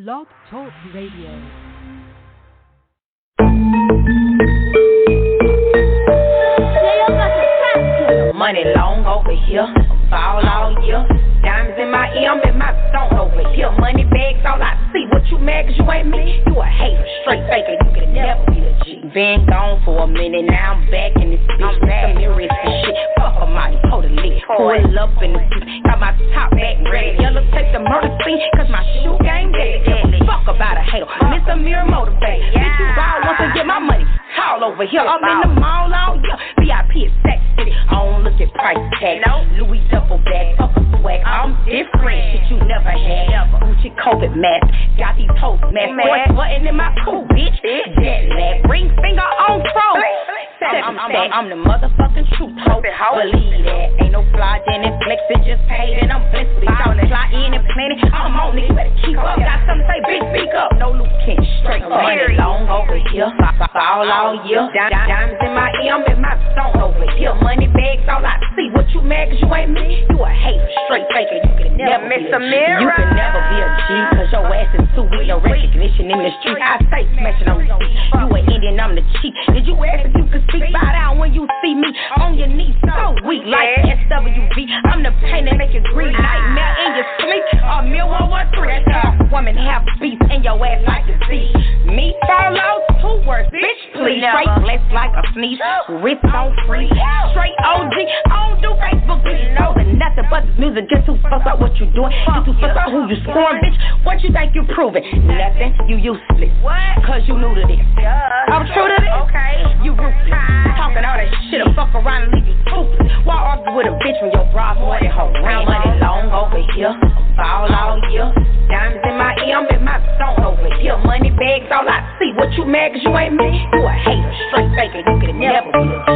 Blog Talk Radio. Money long over here, ball all year. Diamonds in my ear, I'm in my zone over here. Money bags, all I see. What you mad cause you ain't me? You a hater, straight faker, you can never be a G. Been gone for a minute, now I'm back in this bitch. I'm back, mirrors and shit. Fuck a mighty, totally. Pull up in the seat, got my top back ready. Yellow take the murder scene, cause my shoe game dead. Fuck about a hater, Miss Amir motivate. Bitch, you ball once I get my money. Tall over here, I'm in the mall all year. VIP is Sex City, I don't look at price tag. Louis double bag, fuck a swag, I'm different. Shit you never had. Gucci COVID mask, got these toast mask. Boy, button in my cool, bitch. Jet lag, ring finger on throat. I'm the motherfucking truth, ho. Believe that. Ain't no fly, then it flex, it just paid and I'm blessed. I'm fly in and planning, I'm on it, you better keep up. Got something to say, bitch, speak up. No Luke King, straight money long over here. Ball all year. Diamonds in my ear, I'm in my zone over here. Money bags, all I see. What you mad cause you ain't me? You a hater, straight faker, you can never be a G. You can never be a G, cause your ass is too weak. No recognition in the street. I say smashing on the seat. You an Indian, I'm the chief. Did you ask if you could speak? Bow down when you see me on your knees, so weak like SWV. I'm the pain that make you green nightmare in your sleep. A meal 113. Half woman, half beast, and your ass like the sea. Me fall out, 2 words, bitch, please. Straight blessed like a sneeze, wrist on free. Straight OG, I don't do Facebook, bitch. No, nothing but this music. Just too fuck up what you doing. You too fuck up who you scoring, bitch. What you think you proving? Nothing, you useless. Cause you new to this. I'm true to this. Okay. You ruthless. Talking all that shit, fuck around and leave you toothless. Why argue with a bitch when your bra more than her rent? Money long over here, ball all year. Diamonds in my ear, I'm in my zone over here. Money bags, all I see. What you mad cause you ain't me? You a hater, straight faker, you can never be a G.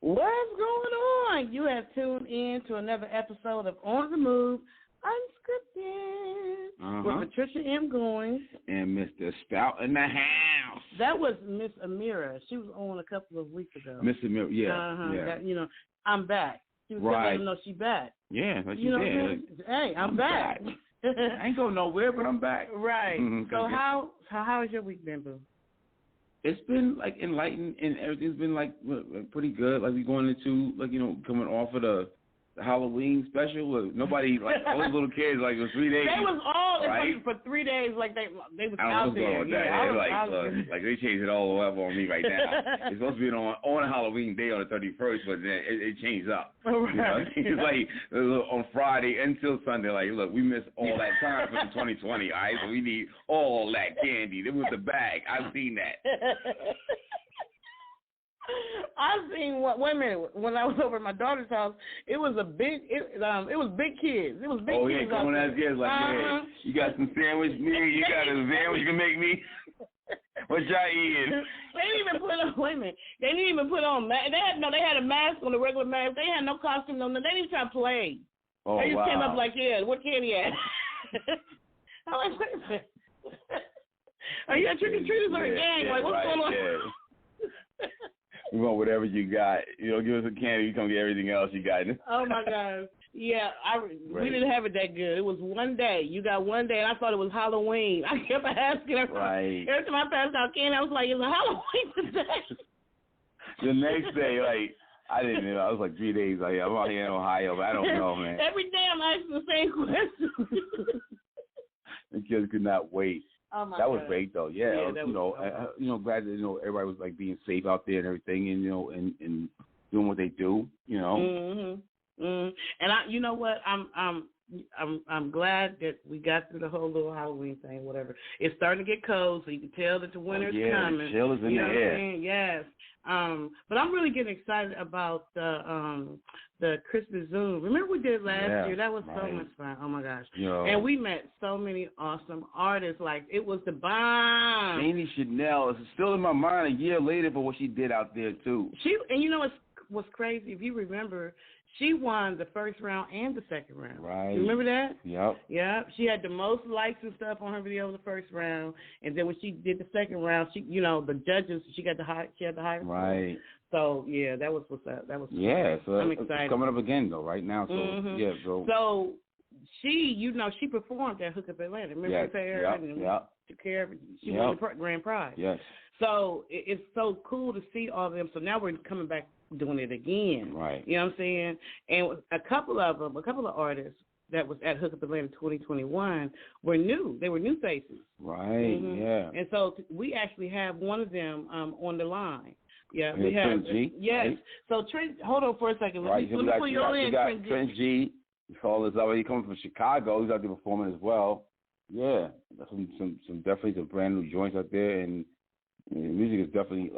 What's going on? You have tuned in to another episode of On the Move, Unscripted, with Patricia M. Goins. And Mr. Stout in the house. That was Miss Amira. She was on a couple of weeks ago. Miss Amira, yeah. That, I'm back. She was letting them know she back. Yeah, like you know did. What I mean? Hey, I'm back. I ain't going nowhere, but I'm back. Right. Mm-hmm. So how has your week been, boo? It's been like enlightened and everything's been like pretty good. Like we going into coming off of the Halloween special. Nobody all those little kids it was 3 days. They was all right? For 3 days. Like they was out there. Like they changed it all up on me right now. It's supposed to be on Halloween day on the 31st, but then it changed up. Right. It's like on Friday until Sunday. Like look, we missed all that time for the 2020. All right, so we need all that candy. It was the bag. I've seen that. I've seen wait a minute. When I was over at my daughter's house, it was big kids. It was big kids. Oh yeah, coming as kids yeah, you got some sandwich, me. You got a sandwich you can make me. What y'all eating? They didn't even put on. Wait a minute. They didn't even put on. They had a mask on, the regular mask. They had no costume. No, they didn't even try to play. Oh, they just came up like, yeah, what candy at? I'm like, wait a minute. Are you a trick-or-treaters or a gang? Like, what's going on? Yeah. We want whatever you got. Give us a candy. You come get everything else you got. Oh, my gosh. Yeah, we didn't have it that good. It was one day. You got one day, and I thought it was Halloween. I kept asking her. Right. Every time I passed out candy, I was like, it's a Halloween today. The next day, I didn't know. I was like 3 days. I'm out here in Ohio, but I don't know, man. Every day I'm asking the same question. The kids could not wait. Oh my that was God. Great though. Yeah, glad that everybody was like being safe out there and everything, and and doing what they do. Mm-hmm. Mm-hmm. And you know what? I'm glad that we got through the whole little Halloween thing. Whatever. It's starting to get cold, so you can tell that the winter's coming. The chill is in the air. Yes. But I'm really getting excited about the Christmas Zoom. Remember we did last year? That was so much fun. Oh my gosh. And we met so many awesome artists. Like it was the bomb. Amy Chanel is still in my mind a year later for what she did out there too. And what's crazy, if you remember, She won the first round and the second round. Right. You remember that? Yep. She had the most likes and stuff on her video in the first round, and then when she did the second round, she, the judges, she had the highest. Right. So yeah, that was what's up. That was. So I'm excited. It's coming up again though, right now. So So she, she performed at Hookup Atlanta. Remember took care of it. She won the grand prize. Yes. So it's so cool to see all of them. So now we're coming back doing it again. Right. You know what I'm saying? And a couple of artists that was at Hookup Atlanta 2021 were new. They were new faces. Right. Mm-hmm. Yeah. And so we actually have one of them on the line. Yeah, we have. Trent G. Yes. Right? So Trent, hold on for a second. Let me pull you in. We got Trent G. He comes from Chicago. He's out there performing as well. Yeah, some definitely some brand new joints out there, and the music is definitely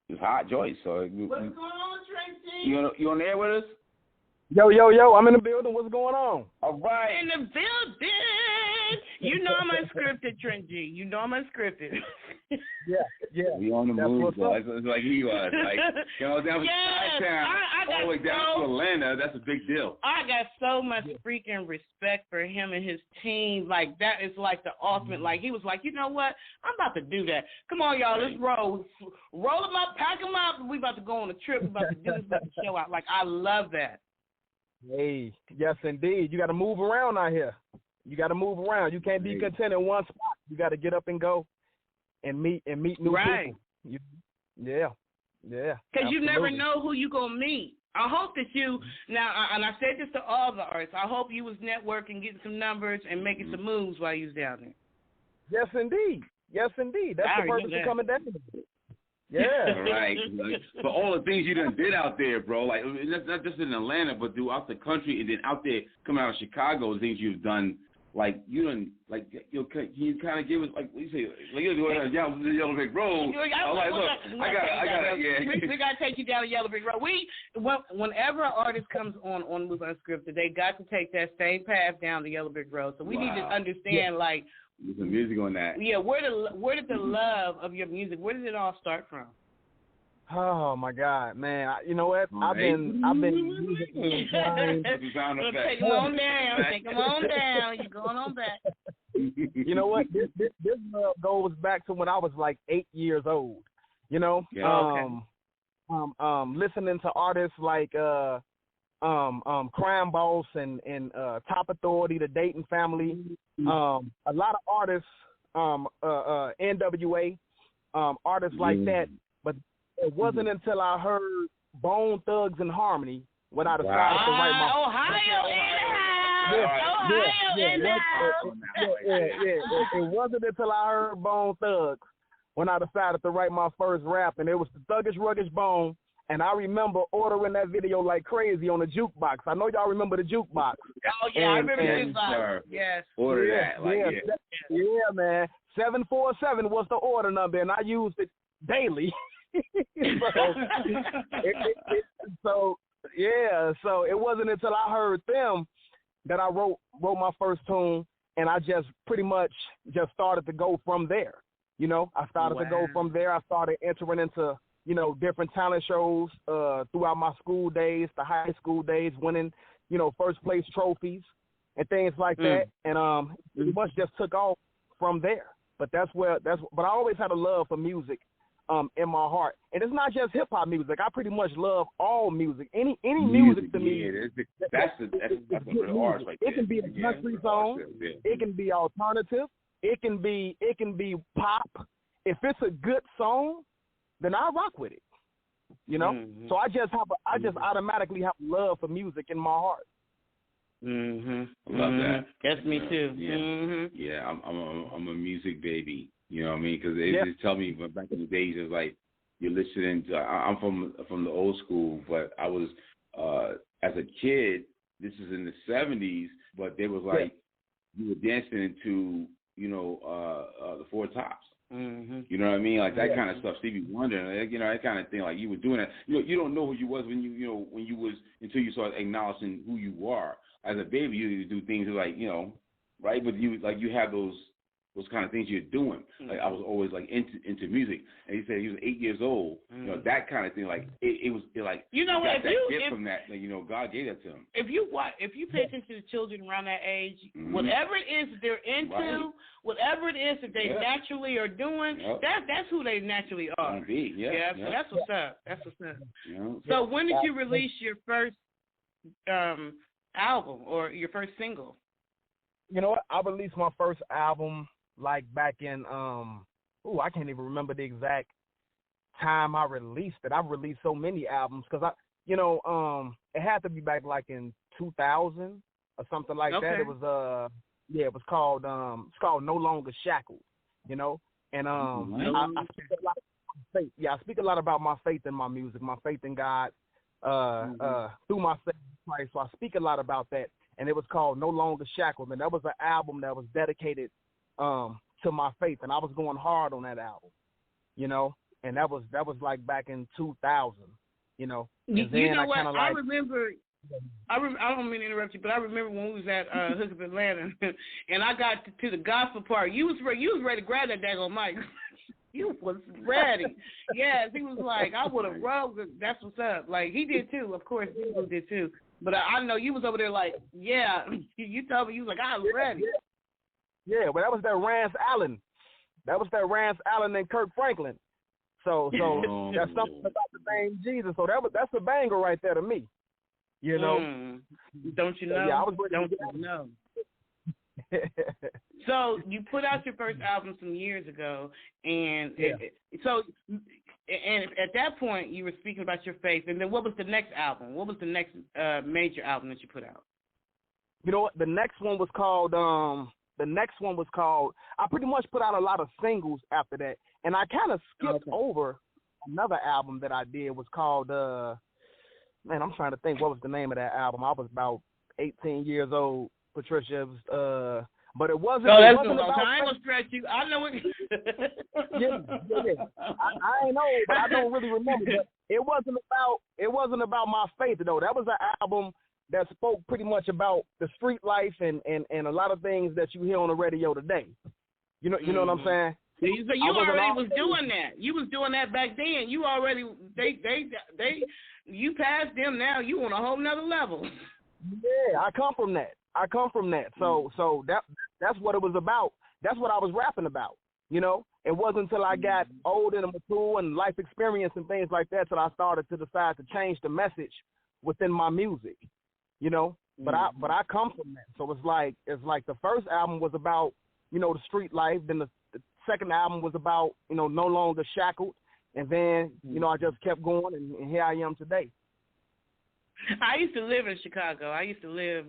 it's hot joints. So what's going on, Trent G? You on the air with us? Yo, I'm in the building. What's going on? All right. In the building. You know I'm unscripted, Trent G. You know I'm unscripted. Yeah. We on the move, bro. It's like he was. Down from Chi-Town all the way down to Atlanta. That's a big deal. I got so much freaking respect for him and his team. Like, that is like the ultimate. Like, he was like, you know what? I'm about to do that. Come on, y'all. Let's roll. Roll them up, pack them up. We about to go on a trip. We about to do this, about to show out. Like, I love that. Hey, yes, indeed. You got to move around out here. You got to move around. You can't be content in one spot. You got to get up and go and meet new people. Yeah. Because you never know who you going to meet. I hope that you, now, and I said this to all the artists, I hope you was networking, getting some numbers, and making some moves while you was down there. Yes, indeed. That's the purpose of coming down. Yeah. Right. For all the things you done did out there, bro, like not just in Atlanta, but throughout the country, and then out there coming out of Chicago, the things you've done, like you done, like can you kind of give us, like what you say, like you're doing down the Yellow Brick Road. I'm like, look, I got We got to take you down the Yellow Brick Road. Whenever an artist comes on Move Unscripted, they got to take that same path down the Yellow Brick Road. So we need to understand, like. There's some music on that. Yeah, where did the love of your music, where did it all start from? Oh my God, man! You know what? I've been music. Take them on down. You're going on back. You know what? This love goes back to when I was like 8 years old. Listening to artists like Crime Boss and Top Authority, the Dayton Family. A lot of artists, NWA, artists like that. But it wasn't until I heard Bone Thugs and Harmony when I decided to write my Ohio in the house. It wasn't until I heard Bone Thugs when I decided to write my first rap, and it was the Thuggish Ruggish Bone. And I remember ordering that video like crazy on the jukebox. I know y'all remember the jukebox. Oh, yeah, I remember the jukebox. Yes. Order that. Yeah, man. 747 was the order number, and I used it daily. So it wasn't until I heard them that I wrote my first tune, and I just pretty much just started to go from there. I started to go from there. I started entering into different talent shows throughout my school days, the high school days, winning, first place trophies and things like that. And it much just took off from there. But but I always had a love for music in my heart. And it's not just hip hop music. I pretty much love all music. Any music to me. That's the art right there. It can be a country song. It can be alternative. It can be pop. If it's a good song, then I rock with it, So I just automatically have love for music in my heart. Love that. That's me too. Yeah. I'm a music baby. You know what I mean? Because they just tell me back in the days, it's like you're listening to. I'm from the old school, but I was as a kid. This is in the '70s, but they was like you were dancing into the Four Tops. You know what I mean? Like that kind of stuff. Stevie Wonder, that kind of thing. Like you were doing that. You don't know who you was when you was until you started acknowledging who you are. As a baby, you do things like right, but you have those those kind of things you're doing. Like I was always like into music, and he said he was 8 years old. You know, that kind of thing. Like it was like you know what? From that, like, you know, God gave that to him. If you pay attention to the children around that age, whatever it is that they're into, whatever it is that they naturally are doing, that's who they naturally are. Yeah, so that's what's up. That's what's up. So when did you release your first album or your first single? You know what? I released my first album like back in I can't even remember the exact time I released it. I've released so many albums because it had to be back like in 2000 or something like that. It was it was called No Longer Shackled, you know. And I speak a lot of faith. Yeah, I speak a lot about my faith in my music, my faith in God, through my faith in Christ. So I speak a lot about that. And it was called No Longer Shackled, and that was an album that was dedicated to my faith, and I was going hard on that album, you know, and that was like back in 2000, you know. You know what? I remember. I don't mean to interrupt you, but I remember when we was at Hookup Atlanta, and I got to the gospel part. You was ready to grab that daggone mic. You was ready. Yes, he was like, I would have rubbed. That's what's up. Like he did too. Of course, people did too. But I know you was over there like, yeah. You told me you was like, I was ready. Yeah, but that was that Rance Allen. That was that Rance Allen and Kirk Franklin. So that's something about the name Jesus. So that's a banger right there to me. You know. Don't you know? Yeah, I was ready. Don't you know? So you put out your first album some years ago, and and at that point you were speaking about your faith. And then what was the next album? What was the next major album that you put out? You know what? The next one was called. I pretty much put out a lot of singles after that, and I kind of skipped over another album that I did. It was called. I'm trying to think. What was the name of that album? I was about 18 years old. Patricia, but it wasn't. No, that's it wasn't about. I ain't gonna stretch you. I know it. yeah. I ain't know, but I don't really remember. But it wasn't about my faith though. That was an album that spoke pretty much about the street life and a lot of things that you hear on the radio today. You know what I'm saying? So you already was doing that. You was doing that back then. You already you passed them now. You on a whole nother level. Yeah, I come from that. So that's what it was about. That's what I was rapping about. You know, it wasn't until I got old and mature and life experience and things like that till I started to decide to change the message within my music. You know, but I come from that. So it's like the first album was about, you know, the street life. Then the second album was about, you know, No Longer Shackled. And then, you know, I just kept going and here I am today. I used to live in Chicago. I used to live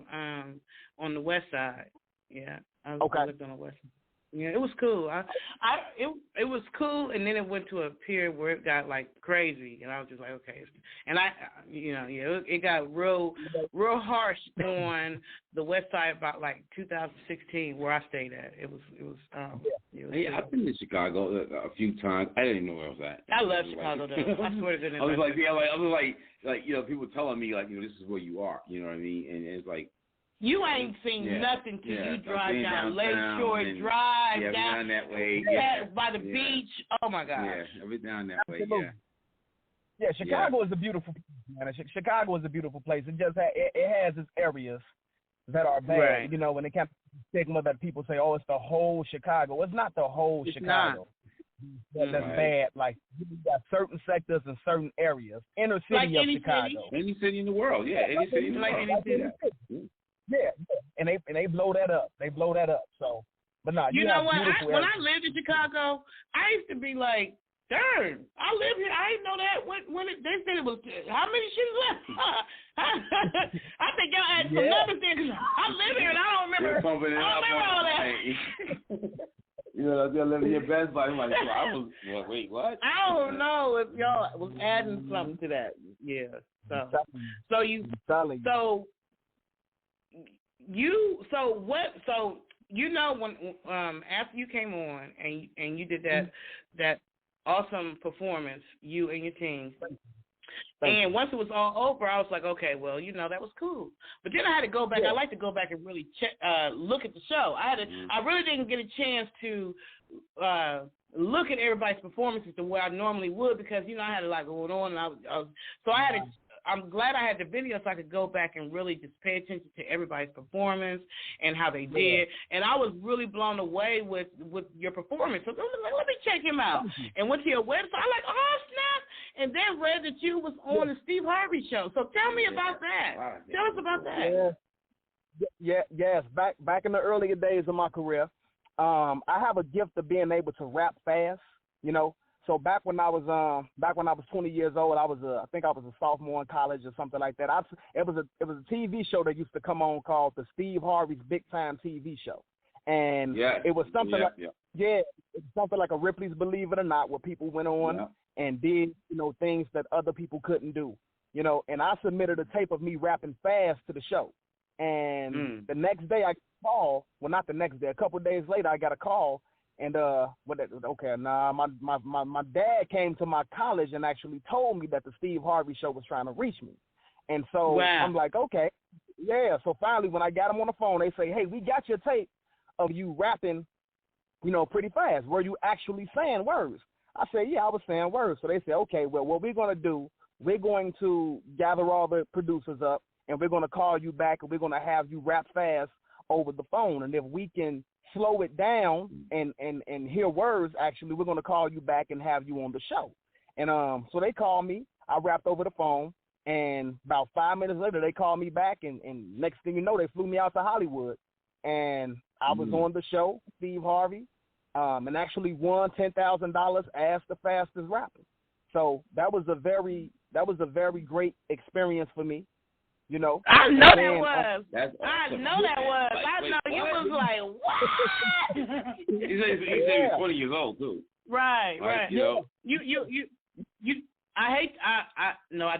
on the west side. Yeah. I lived on the west side. Yeah, it was cool. It was cool, and then it went to a period where it got like crazy, and I was just like, okay. And it got real harsh on the west side about like 2016, where I stayed at. It was I've been to Chicago a few times. I didn't know where I was at. I love Chicago though. I swear to goodness. I was like, you know, people telling me like, you know, this is where you are. You know what I mean? And it's like. You ain't seen nothing till you drive down Lakeshore Drive, down that way, by the beach. Oh my gosh! Yeah, I've been down that way. Yeah, Chicago is a beautiful place, man. Chicago is a beautiful place. It just has its areas that are bad. Right. You know, when it comes to stigma that people say, "Oh, it's the whole Chicago." It's not the whole Chicago. That's bad. Like you got certain sectors and certain areas. Inner city like of Chicago. Any city in the world. Yeah, any city in the world. Any city. Yeah, and they blow that up. So, but no, you know what? When I lived in Chicago, I used to be like, darn, I live here. I didn't know that. When they said it was, how many shit left? I think y'all had some numbers there because I live here and I don't remember. All that. You know, you're living your best life. Like, wait, what? I don't know if y'all was adding something to that. Yeah. When after you came on and you did that awesome performance, you and your team, And once it was all over, I was like, okay, well, that was cool. But then I had to go back. I like to go back and really look at the show. I really didn't get a chance to look at everybody's performances the way I normally would because, I had a lot going on. And I'm glad I had the video so I could go back and really just pay attention to everybody's performance and how they did. And I was really blown away with your performance. So let me check him out. And went to your website. I'm like, oh, snap. And then read that you was on the Steve Harvey show. So tell me about that. Tell us about that. Yes. Back in the earlier days of my career, I have a gift of being able to rap fast, So back when I was 20 years old, I think I was a sophomore in college or something like that. It was a TV show that used to come on called the Steve Harvey's Big Time TV Show, and it was something it's something like a Ripley's Believe It or Not, where people went on and did things that other people couldn't do, And I submitted a tape of me rapping fast to the show, and the next day I got a call. Well, not the next day. A couple of days later, I got a call. And my dad came to my college and actually told me that the Steve Harvey show was trying to reach me. And so I'm like, okay. Yeah. So finally, when I got him on the phone, they say, hey, we got your tape of you rapping, pretty fast. Were you actually saying words? I said, yeah, I was saying words. So they said, okay, well, what we're going to do, we're going to gather all the producers up and we're going to call you back and we're going to have you rap fast over the phone. And if we can slow it down and hear words, actually, we're going to call you back and have you on the show. And so they called me. I rapped over the phone. And about 5 minutes later, they called me back. And next thing you know, they flew me out to Hollywood. And I was on the show, Steve Harvey, and actually won $10,000 as the fastest rapper. So that was a very great experience for me. I know that was. I know that was. I know you was like, what? He said he was 20 years old too. Right. You. I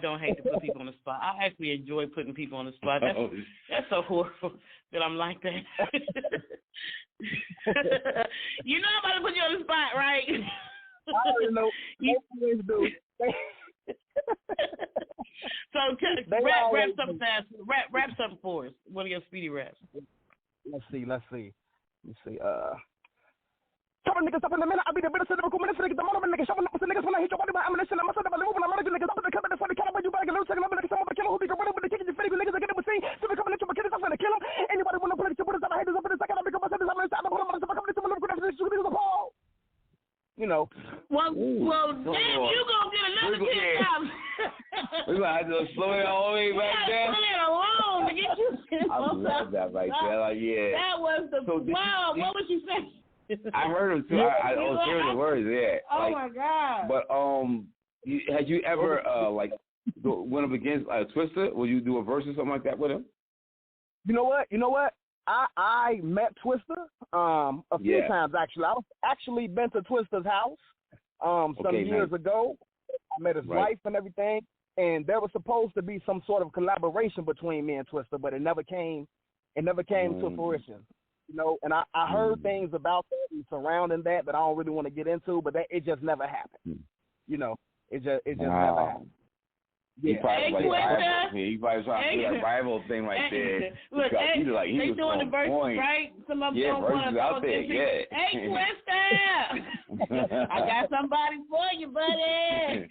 don't hate to put people on the spot. I actually enjoy putting people on the spot. That's so horrible that I'm like that. I'm about to put you on the spot, right? I don't know. You always do. So rap something fast. Rap something for us. One of your speedy raps. Let's see. Couple niggas up in the minute, I be the better city of minutes, niggas, the moment niggas, showing up with the niggas when I hit your body by ammunition, I'm a son of a little, I'm niggas up in the company, for the caliber, you back a little second, I'm gonna some of the killer who be running with the kicking, you fitting, niggas are getting with scene, so we coming at you, kids, I'm gonna kill them. Anybody wanna play the bullets, I'm headers up in the second, I'm gonna say this, I'm gonna stop, I'm gonna come to my little production, this is a ball. Well, damn, you gonna get another 10,000. We're gonna have to slow it all the way back down. Slow it alone to get you. I love that right there. Like, that was wow. What was you saying? I heard him too. I was hearing the words. Yeah. Oh my God. But had you ever went up against Twister? Would you do a verse or something like that with him? You know what? I met Twister a few times actually. I've actually been to Twister's house some years ago. I met his wife and everything, and there was supposed to be some sort of collaboration between me and Twister, but it never came. It never came to fruition. And I heard things about that and surrounding that I don't really want to get into, but it just never happened. It just never happened. Yeah. He probably trying to do that rival thing right there. Look, they doing the verses, right? Some of them don't want to out there. Yeah. Hey, Twister! I got somebody for you, buddy.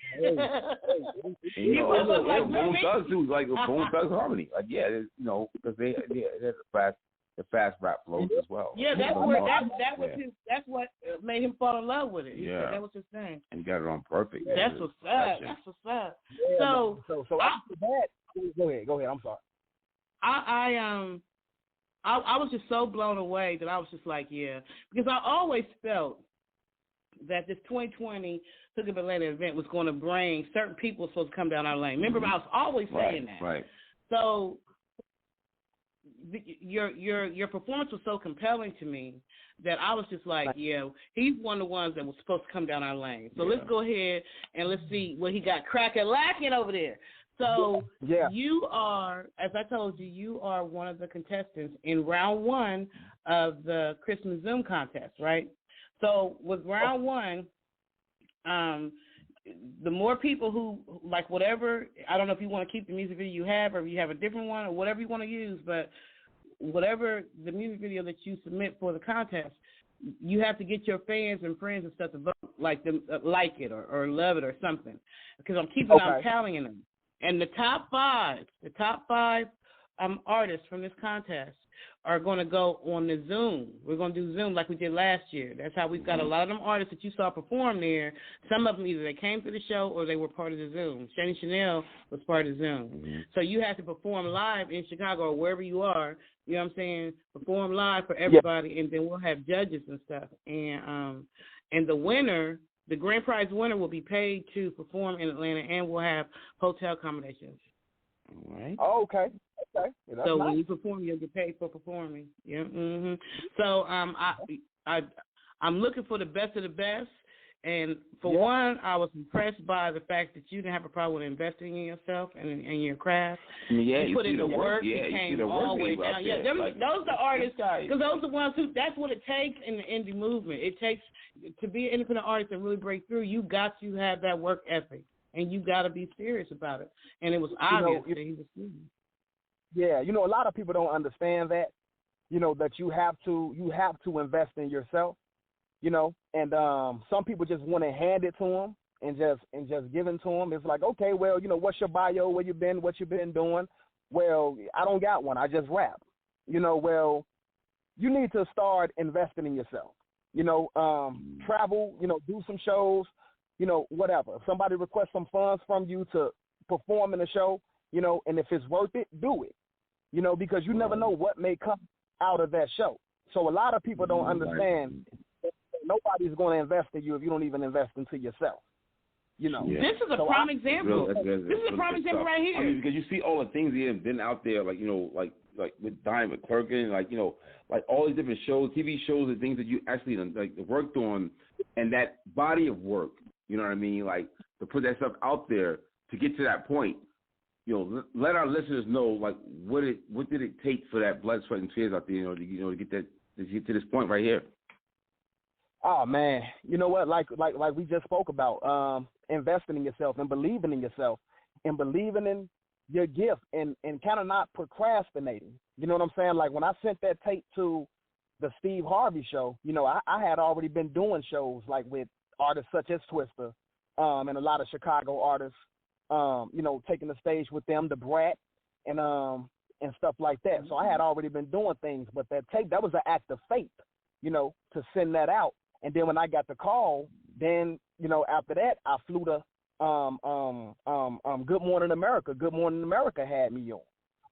Bone Thugs too, like Bone Thugs Harmony. Like, because they the fast rap flows as well. Yeah, that's what made him fall in love with it. That was his thing. And he got it on perfect. That's what's up. Yeah, so after that, go ahead. I'm sorry. I was just so blown away that I was just like, because I always felt that this 2020 Hook Up Atlanta event was going to bring certain people supposed to come down our lane. Remember, I was always saying that. Right. So your performance was so compelling to me that I was just like, he's one of the ones that was supposed to come down our lane. So let's go ahead and let's see what he got crack-a-lacking over there. So you are, as I told you, you are one of the contestants in round one of the Christmas Zoom contest, right? So with round one, the more people who, like whatever, I don't know if you want to keep the music video you have or if you have a different one or whatever you want to use, but whatever the music video that you submit for the contest, you have to get your fans and friends and stuff to vote, like them, like it or love it or something, because I'm keeping on tallying them. And the top five artists from this contest are going to go on the Zoom. We're going to do Zoom like we did last year. That's how we've got a lot of them artists that you saw perform there. Some of them either they came to the show or they were part of the Zoom. Shani Chanel was part of Zoom. Mm-hmm. So you have to perform live in Chicago or wherever you are. You know what I'm saying? Perform live for everybody, and then we'll have judges and stuff. And the winner, the grand prize winner, will be paid to perform in Atlanta, and we'll have hotel accommodations. All right. Oh, okay. Okay. Yeah, so when you perform, you'll get paid for performing. Yeah. Mm-hmm. So I'm looking for the best of the best. And for one, I was impressed by the fact that you didn't have a problem with investing in yourself and in your craft. Yeah, you put in the work. Yeah, you came all the way down. Yeah, those are the artists, because those are the ones who. That's what it takes in the indie movement. It takes to be an independent artist and really break through. You got to have that work ethic, and you got to be serious about it. And it was obvious that he was serious. Yeah, a lot of people don't understand that. That you have to invest in yourself. And some people just want to hand it to them and just give it to them. It's like, okay, well, what's your bio, where you been, what you been doing? Well, I don't got one. I just rap. Well, you need to start investing in yourself. Travel, do some shows, whatever. If somebody requests some funds from you to perform in a show, and if it's worth it, do it. Because you never know what may come out of that show. So a lot of people don't understand. Nobody's going to invest in you if you don't even invest into yourself. This is a prime example. This is a prime example right here. I mean, because you see all the things he has been out there, like with Diamond McClurkin, like all these different shows, TV shows, and things that you actually worked on, and that body of work. You know what I mean? Like to put that stuff out there to get to that point. Let our listeners know what did it take for that blood, sweat, and tears out there, to get to this point right here. Oh man, you know what? Like we just spoke about, investing in yourself and believing in yourself and believing in your gift and kind of not procrastinating. You know what I'm saying? Like when I sent that tape to the Steve Harvey show, I had already been doing shows like with artists such as Twister, and a lot of Chicago artists, taking the stage with them, the Brat, and stuff like that. So I had already been doing things, but that tape, that was an act of faith, to send that out. And then when I got the call, then, after that, I flew to Good Morning America. Good Morning America had me on,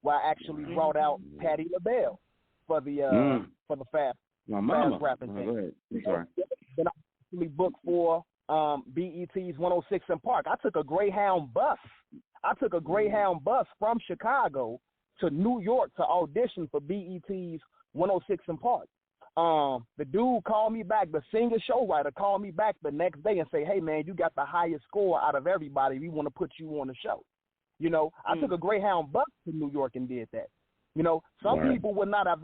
where I actually brought out Patti LaBelle for the fast rapping thing. Go ahead. I'm sorry. Then I actually booked for BET's 106 in Park. I took a Greyhound bus. From Chicago to New York to audition for BET's 106 in Park. The dude called me back, the singer show-writer called me back the next day and say, hey, man, you got the highest score out of everybody. We want to put you on the show. I took a Greyhound bus to New York and did that. Some people would not have,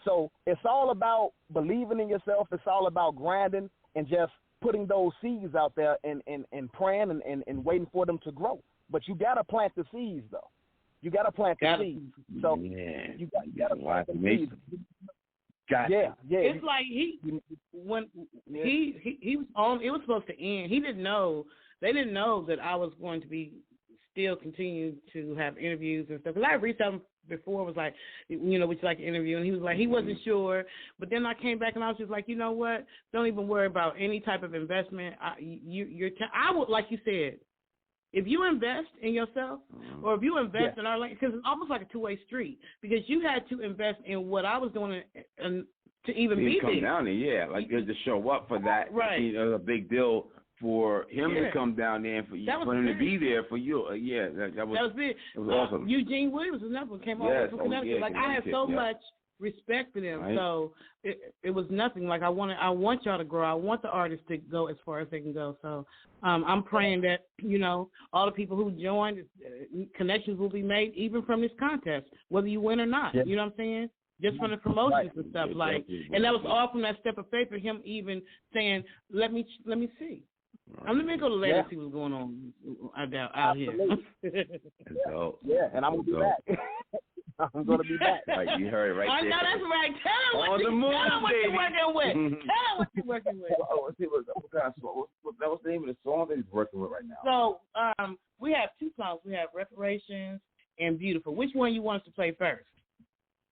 so it's all about believing in yourself. It's all about grinding and just putting those seeds out there and praying and waiting for them to grow. But you got to plant the seeds, though. You got to plant the seeds. So you got to plant the seeds. Yeah. It's like he was on. It was supposed to end. He didn't know. They didn't know that I was going to be still continuing to have interviews and stuff. Because I reached out before, was like, would you like an interview? And he was like, he wasn't sure. But then I came back and I was just like, you know what? Don't even worry about any type of investment. I would, like you said, if you invest in yourself or if you invest in our land, because it's almost like a two-way street, because you had to invest in what I was doing and to even be there. Come down there, to show up for that. Right. It was a big deal for him to come down there and for him to be there for you. That was big. It was awesome. Eugene Williams, another one, came over from Connecticut. I have so much respect for them. Right. So it was nothing. Like I want y'all to grow. I want the artists to go as far as they can go. So I'm praying that all the people who joined, connections will be made even from this contest, whether you win or not. Yeah. You know what I'm saying? Just from the promotions and stuff and that was all from that step of faith for him even saying, let me see. Let me go to Atlanta and see what's going on out here. Yeah, and I'm going to be back. I'm going to be back. Like you heard right I there. know that's right. Tell them what you're working with. Tell them what you're working with. What kind of song? That was the name of the song that he's working with right now. So we have two songs. We have Reparations and Beautiful. Which one you want us to play first?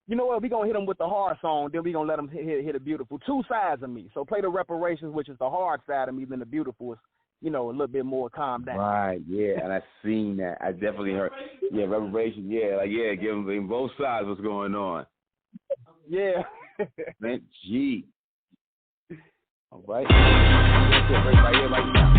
You know what? We're going to hit them with the hard song, then we're going to let them hit the beautiful. Two sides of me. So play the Reparations, which is the hard side of me, then the beautiful is, a little bit more calm down. Right, yeah, and I seen that. I definitely heard. Yeah, Reparations, give them both sides what's going on. Yeah. Man, gee. All right. Right here, right now.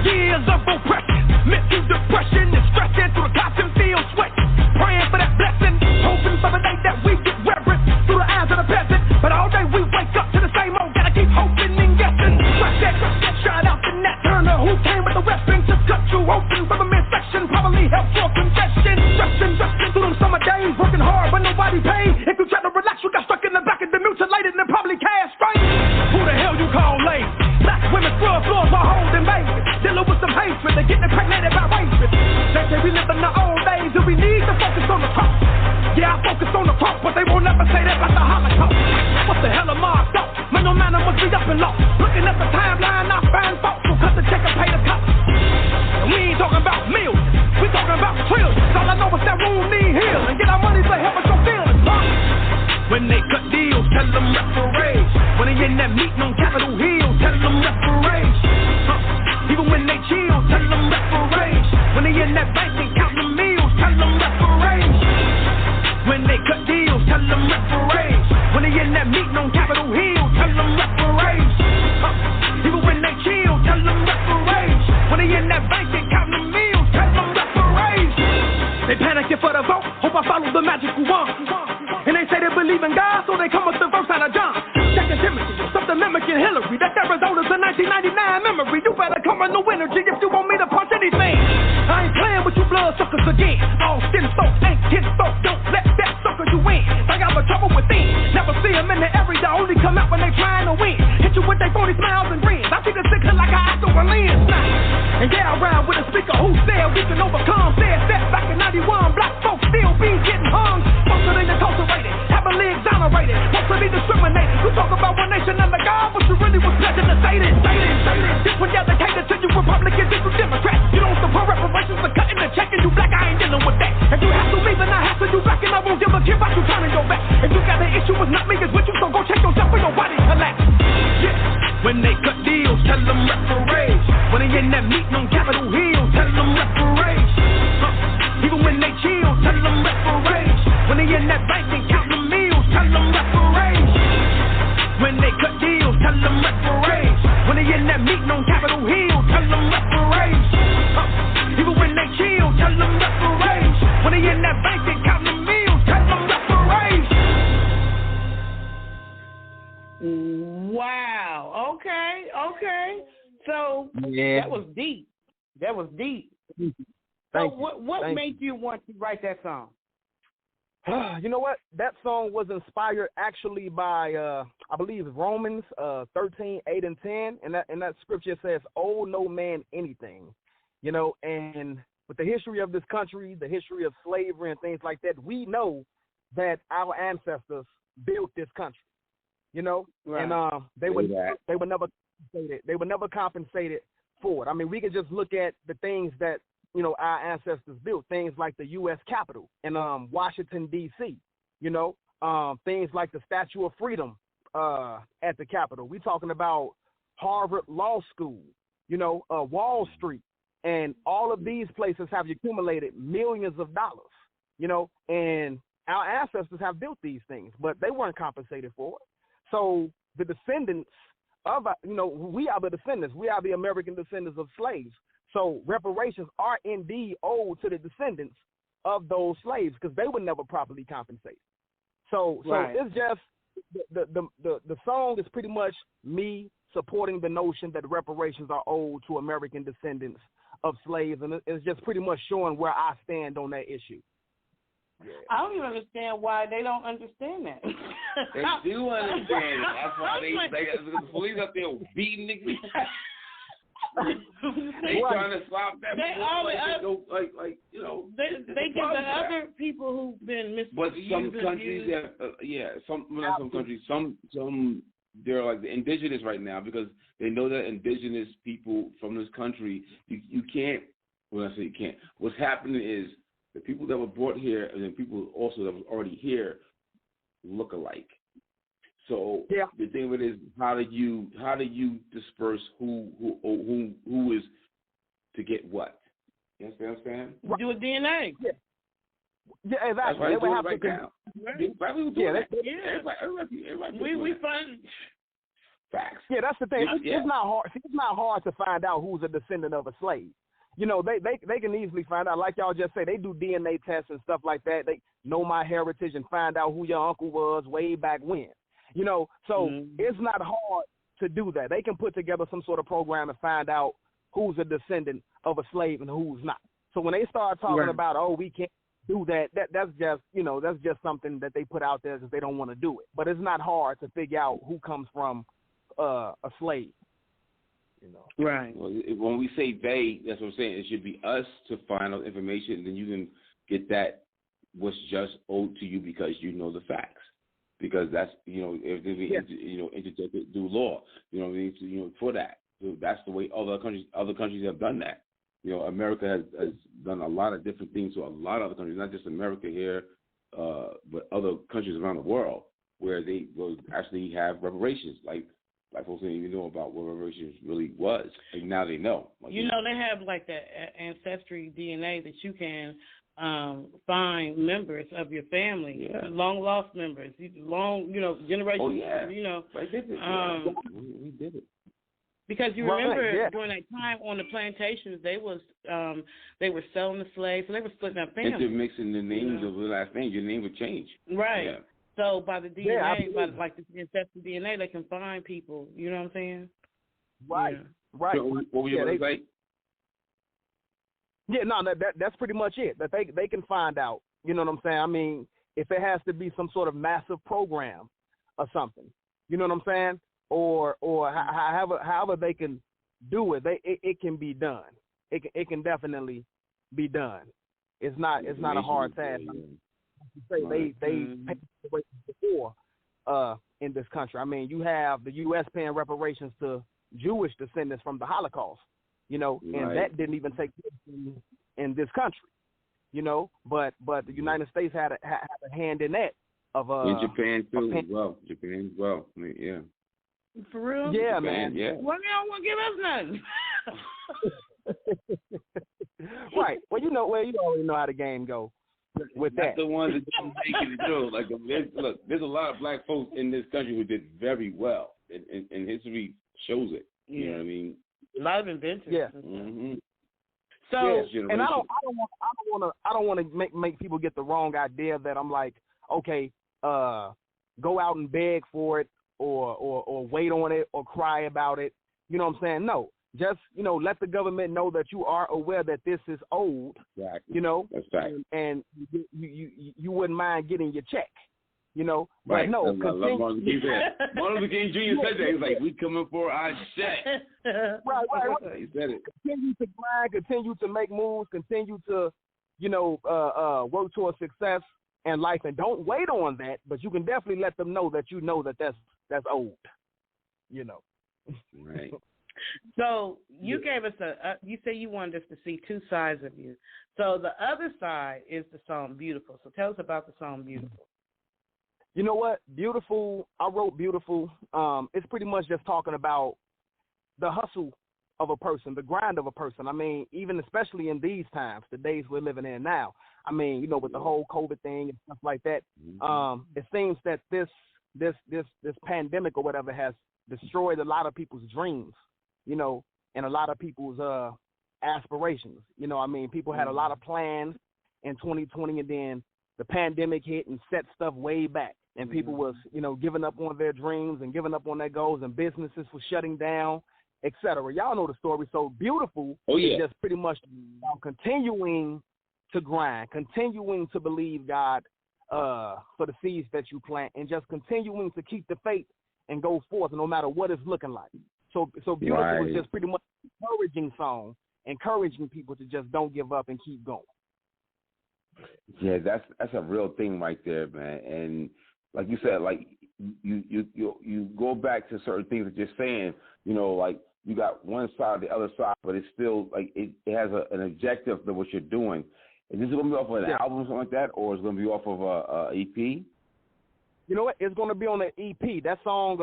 Years of oppression, mental depression, and stressing through the cotton field sweat. Praying for that blessing, hoping for the day that we get reverence through the eyes of the peasant. But all day we wake up to the same old, gotta keep hoping and guessing. Crush that, shout out to Nat Turner, who came with the weapon to cut you open from the midsection. Probably helped for congestion. Stressing through them summer days, working hard but nobody paid. If you try to relax, you got stuck in the back and then mutilated and probably castrated. Who the hell you call late? Black women scrub floors while holding babies. Dealing with some hatred, they getting impregnated by rapists. They say we live in the old days and we need to focus on the cross. Yeah, I focus on the cross, but they won't never say that about the Holocaust. What the hell am I thought? Man, no man, I must be up and lost. Looking at the timeline, I find fault, so cut the check and pay the cost. And we ain't talking about millions, we talking about trillions. All I know is that wound need healing, and get our money to help us your feelings. When they cut deals, tell them reparations. When they in that meeting on Capitol Hill, tell them reparations. Even when they chill, tell them reparations. When they in that bank and count the meals, tell them reparations. When they cut deals, tell them reparations. When they in that meeting on Capitol Hill, tell them reparations. Even when they chill, tell them reparations. When they in that bank and count the meals, tell them reparations. They panicking for the vote, hope I follow the magical wand. And they say they believe in God, so they come with the verse out of John. Second Timothy, something mimicking Hillary. That Arizona's a 1999 memory. You better come with no energy if you want me to punch anything. I ain't playing with you blood suckers again. All skin folk ain't kin folk. Don't let that sucker you in. I got the trouble within. Never see them in the area, only come out when they trying to win. Hit you with they 40 smiles and grins. I see the sick like I actor a lens now. And yeah, around with a speaker who said we can overcome. Said that back in 91, black folks still be getting hung. Most of them incarcerated, heavily exonerated, mostly discriminated. You talk about one nation under God, but you really was pledging to say this. This one dedicated to you Republicans and you Democrats. You don't support reparations for cutting the check and you black, I ain't dealing with that. If you have to leave, then I have to you back and I won't give a kid about you turning your back. If you got an issue, it's not me, it's with you, so go check yourself for your body collapse. Yeah. When they cut deals, tell them reparations. When they in that meeting on Capitol Hill, tell them reparations. Even when they chill, tell them reparations. When they in that bank and count the meals, tell them reparations. When they cut deals, tell them reparations. When they in that meeting on Capitol Hill, tell them reparations. Even when they chill, tell them reparations. When they in that bank and count the meals, tell them reparations. Wow. Okay. So that was deep. So what made you want to write that song? You know what? That song was inspired actually by, I believe, Romans 13, 8, and 10. And that scripture says, owe no man anything. And with the history of this country, the history of slavery and things like that, we know that our ancestors built this country. Right. And they were never compensated for it. I mean, we can just look at the things that our ancestors built, things like the U.S. Capitol in Washington, D.C., things like the Statue of Freedom at the Capitol. We're talking about Harvard Law School, Wall Street, and all of these places have accumulated millions of dollars, and our ancestors have built these things, but they weren't compensated for it. So the descendants of, we are the descendants. We are the American descendants of slaves. So reparations are indeed owed to the descendants of those slaves because they were never properly compensated. So it's just the song is pretty much me supporting the notion that reparations are owed to American descendants of slaves, and it's just pretty much showing where I stand on that issue. Yeah. I don't even understand why they don't understand that. They do understand it. That's why the police up there beating niggas. They trying to stop that. They give the other people who've been misused. But some countries some they're like the indigenous right now because they know that indigenous people from this country you can't. When I say you can't, what's happening is the people that were brought here and then people also that was already here look alike. So the thing of it is, how do you disperse who is to get what? You understand what I'm saying? Do a DNA. Yeah, exactly. That's why they do it right now. Everybody we find facts. Yeah, that's the thing. It's not hard. It's not hard to find out who's a descendant of a slave. You know, they can easily find out. Like y'all just say, they do DNA tests and stuff like that. They know my heritage and find out who your uncle was way back when. You know, so it's not hard to do that. They can put together some sort of program and find out who's a descendant of a slave and who's not. So when they start talking about, oh, we can't do that, that's just something that they put out there because they don't want to do it. But it's not hard to figure out who comes from a slave. You know. Right. Well, when we say they, that's what I'm saying. It should be us to find out information, and then you can get that what's just owed to you because you know the facts. Because that's if they interjected through law, what I mean, for that. So that's the way other countries have done that. America has done a lot of different things to a lot of other countries, not just America here, but other countries around the world where they will actually have reparations. Like black folks didn't even know about what reparations really was. Like now they know. Like, they have like that ancestry DNA that you can find members of your family, long lost members, generations. Oh yeah, I did it. We did it because you remember during that time on the plantations, they were selling the slaves, so they were splitting up families. Intermixing the names of the last name, your name would change. Right. Yeah. So by the DNA, by like the ancestry DNA, they can find people. You know what I'm saying? Right. Yeah. Right. So what were you going to say? Yeah, no, that's pretty much it. That they can find out. You know what I'm saying? I mean, if it has to be some sort of massive program or something, you know what I'm saying? Or however they can do it, it can be done. It can definitely be done. It's not a hard task. Say they paid before in this country. I mean, you have the U.S. paying reparations to Jewish descendants from the Holocaust. And that didn't even take place in this country, But the United States had a hand in that. In Japan too, as well. Japan as well. I mean, yeah. For real? Yeah, Japan, man. Yeah. Well, they don't want to give us nothing. Right. Well, you already know how the game go with that. That's the ones that don't make it through. Like, there's a lot of black folks in this country who did very well, and history shows it. You know what I mean? A lot of inventors. Yeah. Mm-hmm. So, and I don't want to make people get the wrong idea that I'm like, okay, go out and beg for it or wait on it or cry about it. You know what I'm saying? No, just let the government know that you are aware that this is old. Exactly. That's right. And you wouldn't mind getting your check. Right. But no, Martin Luther King Jr. said that. He's like, we coming for our check. Right. He said it. Continue to grind, continue to make moves, continue to, work towards success in life, and don't wait on that. But you can definitely let them know that that's old. Right. So you gave us you say you wanted us to see two sides of you. So the other side is the song Beautiful. So tell us about the song Beautiful. You know what? Beautiful. I wrote Beautiful. It's pretty much just talking about the hustle of a person, the grind of a person. I mean, even especially in these times, the days we're living in now. I mean, with the whole COVID thing and stuff like that. It seems that this pandemic or whatever has destroyed a lot of people's dreams, and a lot of people's aspirations. I mean, people had a lot of plans in 2020, and then the pandemic hit and set stuff way back. And people was, giving up on their dreams and giving up on their goals, and businesses were shutting down, etc. Y'all know the story. So Beautiful is just pretty much continuing to grind, continuing to believe God for the seeds that you plant, and just continuing to keep the faith and go forth no matter what it's looking like. So Beautiful is just pretty much an encouraging song, encouraging people to just don't give up and keep going. Yeah, that's a real thing right there, man. And like you said, like you go back to certain things that you're saying, like you got one side, the other side, but it's still like it has an objective to what you're doing. Is this going to be off of an album or something like that, or is it going to be off of a EP? You know what? It's going to be on the EP. That song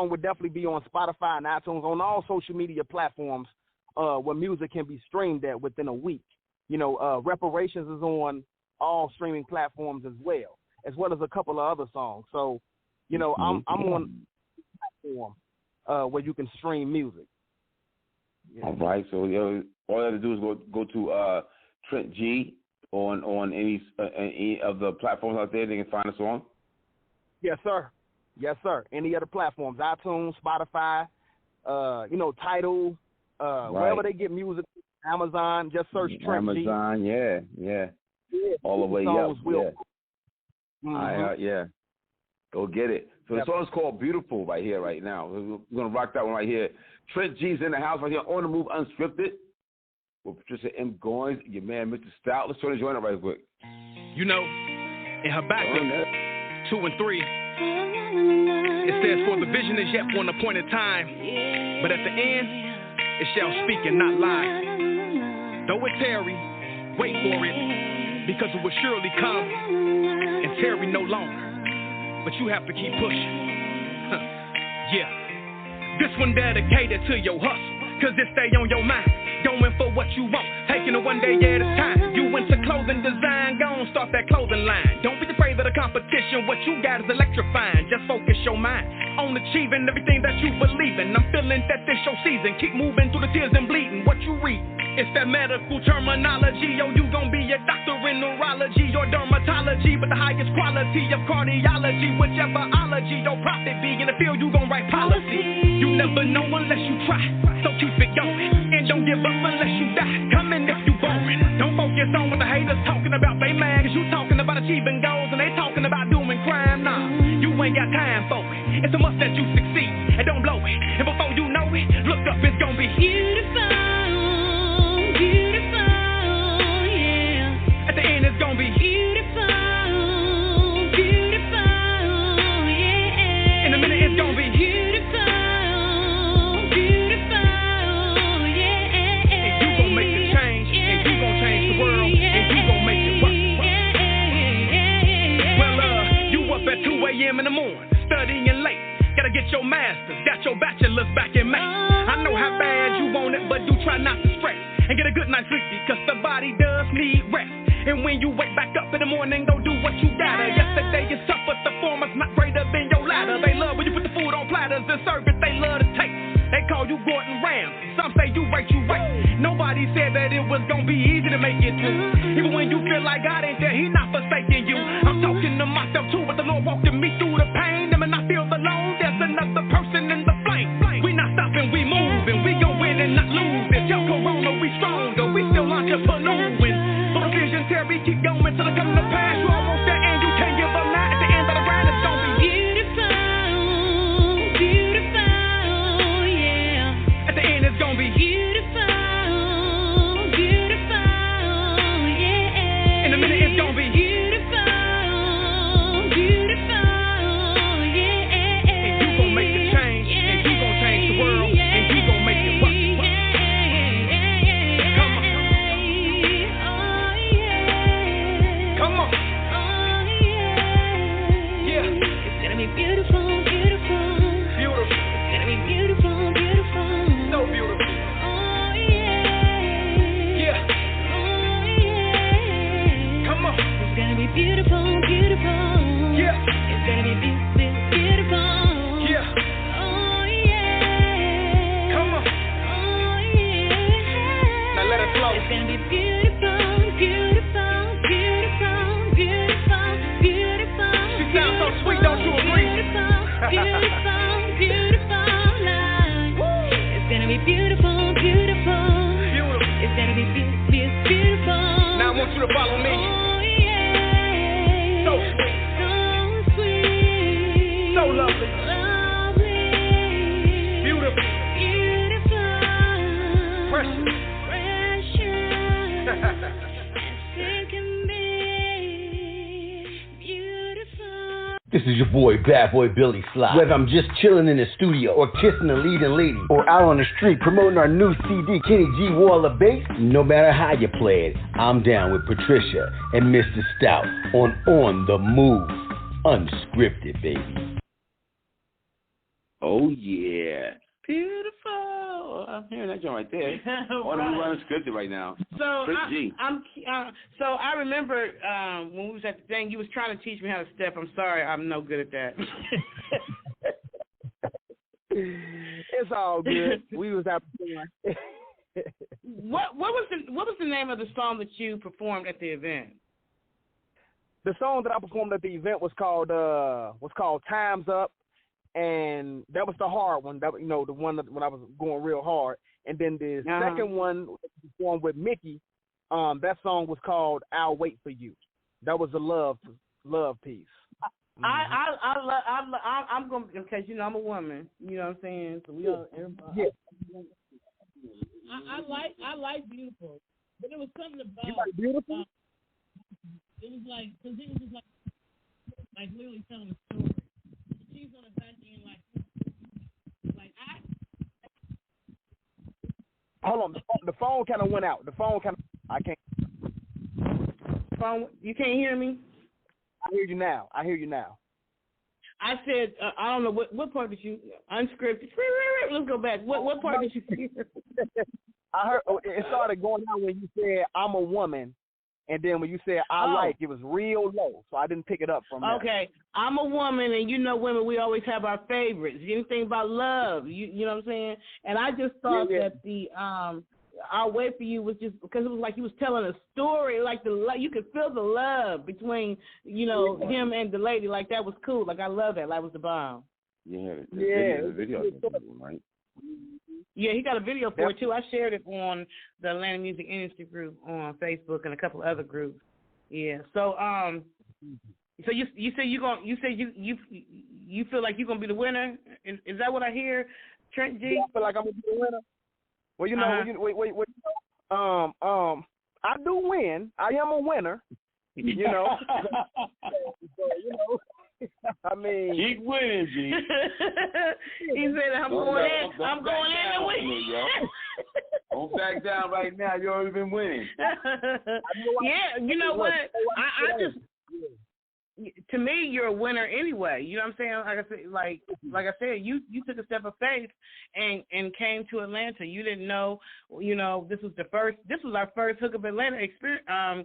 would definitely be on Spotify and iTunes, on all social media platforms where music can be streamed at within a week. Reparations is on all streaming platforms as well as a couple of other songs. So, I'm on a platform where you can stream music. All right. So all you have to do is go to Trent G on any of the platforms out there they can find us on. Yes, sir. Any other platforms, iTunes, Spotify, Tidal, wherever they get music. Amazon, just search Trent G. Amazon, yeah. All the way up, yeah. Go get it. So the song's called Beautiful right here, right now. We're going to rock that one right here. Trent G's in the house right here, On the Move Unscripted, with Patricia M. Goins, your man, Mr. Stout. Let's try to join it right quick. In Habakkuk 2 and 3, it says, "For the vision is yet for an appointed time, but at the end it shall speak and not lie. Though it tarry, wait for it, because it will surely come and tarry no longer. But you have to keep pushing." This one dedicated to your hustle, cause it stay on your mind. Going for what you want, taking it one day at a time. You into clothing design, gon' start that clothing line. Don't be afraid of the competition, what you got is electrifying. Just focus your mind on achieving everything that you believe in. I'm feeling that this your season, keep moving through the tears and bleeding. What you read, it's that medical terminology. Yo, you gon' be a doctor in neurology or dermatology, but the highest quality of cardiology, whichever ology your profit be. In the field, you gon' write policy. You never know unless you try, so keep it going. And don't give up unless you die. Come in if you boring. Don't focus on what the haters talking about. They mad cause you talking about achieving goals and they talking about doing crime. Nah, you ain't got time for it. It's a must that you succeed and don't blow it. And before you know it, look up, it's gonna be beautiful, yeah. At the end, it's gonna be beautiful, yeah. In a minute, it's gonna be beautiful, yeah. And you gon' make the change, and you gon' change the world, and you gon' make it work. Well, you up at 2 a.m. in the morning, studying late. Gotta get your master's, got your bachelor's back in May. I know how bad you want it, but do try not to stress. And get a good night's sleep, because the body does need rest. And when you wake back up in the morning, go do what you gotta. Yesterday you suffered, the former's not greater than your ladder. They love when you put the food on platters and serve it, they love to taste. They call you Gordon Ramsay, some say you right. Nobody said that it was gonna be easy to make it through. Even when you feel like God ain't there, he not forsaking you. I'm talking to myself too, but the Lord walking me through the pain. And I feel alone, there's another person in the flame. We not stopping, we moving, we gon' win and not lose. If y'all corona, we stronger, we still entrepreneuring. So the vision, Terry, keep going till it come to pass. You almost there and you can't give up now. At the end of the ride, it's gonna be beautiful, yeah. At the end, it's gonna be beautiful, yeah. In a minute, it's gonna be beautiful, gonna be beautiful, beautiful. It's gonna be beautiful. Now I want you to follow me. Oh yeah. So sweet. So sweet. So lovely. Lovely. Beautiful. Beautiful. Precious. This is your boy, Bad Boy Billy Sly. Whether I'm just chilling in the studio or kissing a leading lady or out on the street promoting our new CD, Kenny G Waller Bass, no matter how you play it, I'm down with Patricia and Mr. Stout on the Move. Unscripted, baby. Oh, yeah. Beautiful. I'm hearing that joint right there. On the Move Unscripted right now. So I remember when we was at the thing, you was trying to teach me how to step. I'm sorry, I'm no good at that. It's all good. We was at What was the name of the song that you performed at the event? The song that I performed at the event was called Time's Up. And that was the hard one, that the one that when I was going real hard. And then the second one performed with Mickey. That song was called "I'll Wait for You." That was a love piece. I'm gonna, because I'm a woman. You know what I'm saying? So we all. Yeah. I like beautiful, but there was something about you like beautiful. It was like, because it was just like literally telling a story. She's on the back end like Hold on, the phone kind of went out. I can't. Phone, you can't hear me? I hear you now. I said, I don't know what part did you unscripted. Let's go back. What part did you hear? I heard it started going out when you said I'm a woman. And then when you said I like, it was real low, so I didn't pick it up from there. Okay, I'm a woman, and women, we always have our favorites. Anything about love, you know what I'm saying? And I just thought that the I'll Wait for You was just because it was like he was telling a story, like you could feel the love between him and the lady. Like that was cool. Like I love that. That was the bomb. Yeah, the video, right? Yeah, he got a video for it too. I shared it on the Atlanta Music Industry group on Facebook and a couple other groups. Yeah. So so you say you feel like you're gonna be the winner? Is that what I hear, Trent G? I feel like I'm gonna be the winner. Well, I do win. I am a winner. I mean, keep winning, G. He said, "I'm going in to win." Don't back down right now. You already been winning. Yeah, you know what? I just, to me, you're a winner anyway. You know what I'm saying? Like I said, you took a step of faith and came to Atlanta. You didn't know, this was our first Hook Up Atlanta experience. Our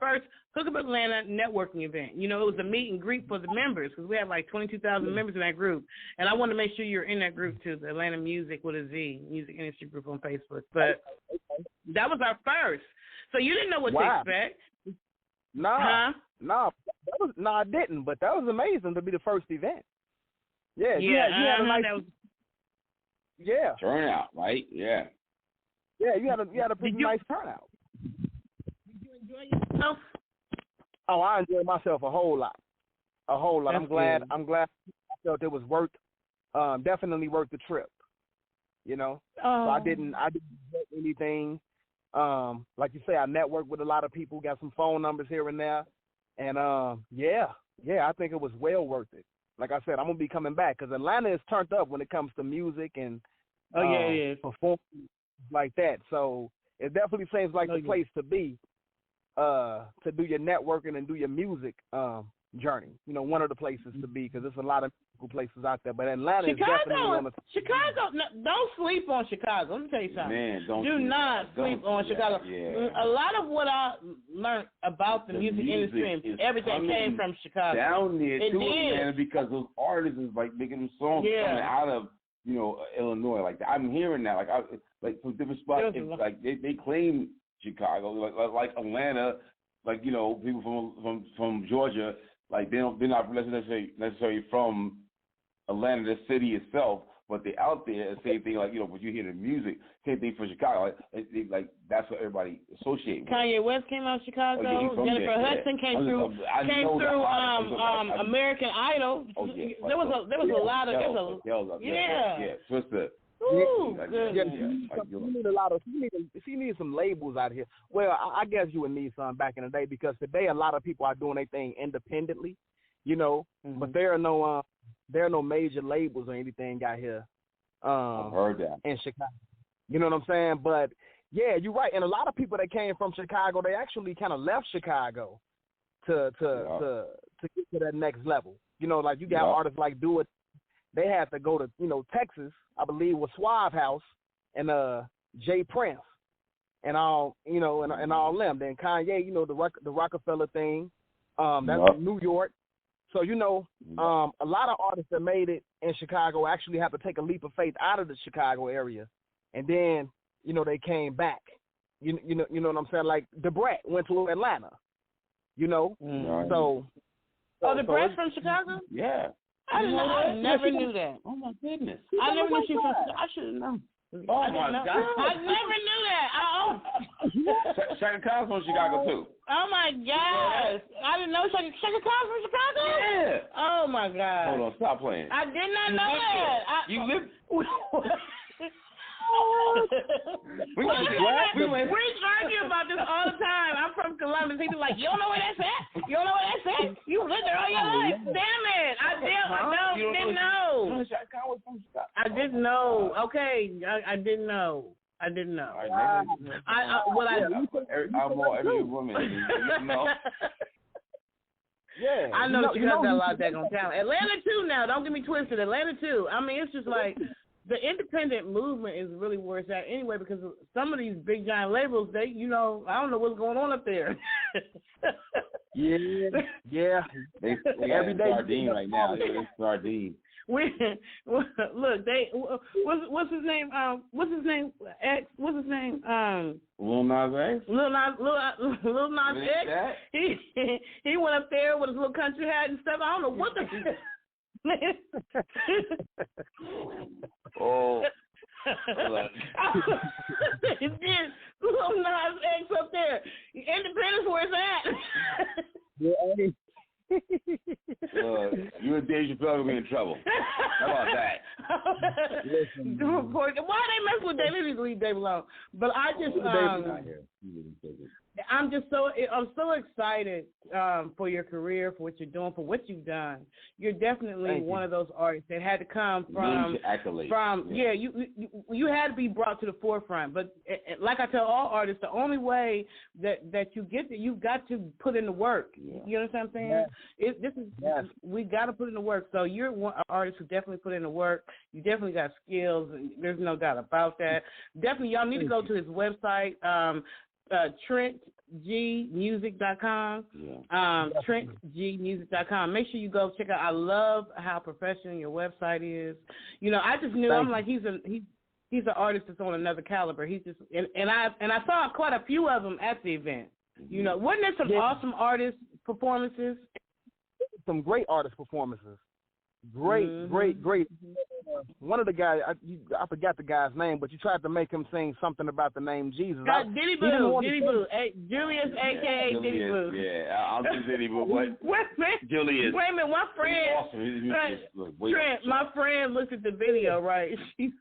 first Hook Up Atlanta networking event. It was a meet and greet for the members because we had like 22,000 members in that group. And I wanted to make sure you're in that group too, the Atlanta Music with a Z, Music Industry Group on Facebook. But that was our first. So you didn't know what to expect. I didn't. But that was amazing to be the first event. Yeah, you had a nice turnout, right? Yeah. Yeah, you had a pretty nice turnout. Yourself? Oh, I enjoyed myself a whole lot. That's I'm glad. Good. I'm glad. I felt it was definitely worth the trip. So I didn't regret anything. Like you say, I networked with a lot of people, got some phone numbers here and there, and I think it was well worth it. Like I said, I'm gonna be coming back because Atlanta is turned up when it comes to music and performance like that. So it definitely seems like the place to be. To do your networking and do your music journey. One of the places to be because there's a lot of places out there. But Atlanta is definitely one of Chicago. No, don't sleep on Chicago. Let me tell you something. Man, do not sleep on Chicago. Yeah. A lot of what I learned about the music industry and everything came from Chicago. Down there too, man, because those artists is like making them songs coming out of Illinois. Like I'm hearing that. Like from different spots. Like they claim Chicago, like Atlanta, people from Georgia, like they're not necessarily from Atlanta, the city itself, but they're out there. And same thing, like, you know, when you hear the music, same thing for Chicago. Like that's what everybody associates with. Kanye West came out of Chicago. Jennifer Hudson came through American Idol. Oh, yeah. There was a lot of Twister. Ooh, good. She needs some labels out here. Well, I guess you would need some back in the day, because today a lot of people are doing their thing independently, you know. But there are no major labels or anything out here. I've heard that in Chicago. You know what I'm saying? But yeah, you're right. And a lot of people that came from Chicago, they actually kind of left Chicago to get to that next level. You know, like you got artists like Do It. They had to go to, you know, Texas, I believe, with Suave House and Jay Prince and all, you know, and all them. Then Kanye, you know, the Rockefeller thing, that's New York. So, you know, a lot of artists that made it in Chicago actually have to take a leap of faith out of the Chicago area, and then, you know, they came back. You know what I'm saying? Like DeBrat went to Atlanta. You know, so. Oh, DeBrat's from Chicago? Yeah. I never knew that. Oh my goodness! I never knew she was. I should have known. Oh my God! I never knew that. Shaka Khan's from Chicago too. Oh my gosh! I didn't know Shaka Khan's from Chicago. Yeah. Oh my God! Hold on, stop playing. I did not know that. You live. We argue about this all the time. I'm from Columbus. People like, you don't know where that's at? You don't know where that's at? You lived there all your life. Damn it! I didn't know. I didn't know. Okay, I didn't know. I'm more every woman. You know. Yeah, I know you guys got a lot of daggone talent. Atlanta too. Now, don't get me twisted. Atlanta too. I mean, it's just like. The independent movement is really where it's at anyway, because some of these big giant labels, they, you know, I don't know what's going on up there. yeah. They every day sardine right now. They're sardine. Look, what's his name? Lil Nas X. Lil Nas X. He went up there with his little country hat and stuff. I don't know what the. Oh. It did. Little Nas X up there. Independence, where's that? You and Dave Chappelle gonna be in trouble. How about that? Why they mess with Dave? Let me leave Dave alone. But I just I'm so excited for your career, for what you're doing, for what you've done. You're definitely one of those artists that had to come from you had to be brought to the forefront. But like I tell all artists, the only way that you get there, you've got to put in the work. You understand what I'm saying? We got to put in the work. So you're an artist who definitely put in the work. You definitely got skills, and there's no doubt about that. Definitely, y'all need to go to his website. TrentGmusic.com. TrentGmusic.com. Make sure you go check out. I love how professional your website is. You know, I just knew I'm like he's an artist that's on another caliber. He's just and I saw quite a few of them at the event. You know, wasn't there some awesome artist performances? Some great artist performances. Great. One of the guys, I forgot the guy's name, but you tried to make him sing something about the name Jesus. Diddy Boo. Julius, a.k.a. Diddy Boo. Yeah, I'll do Diddy Boo. What? Julius. Wait a minute, my friend, Trent, my friend looked at the video, right? She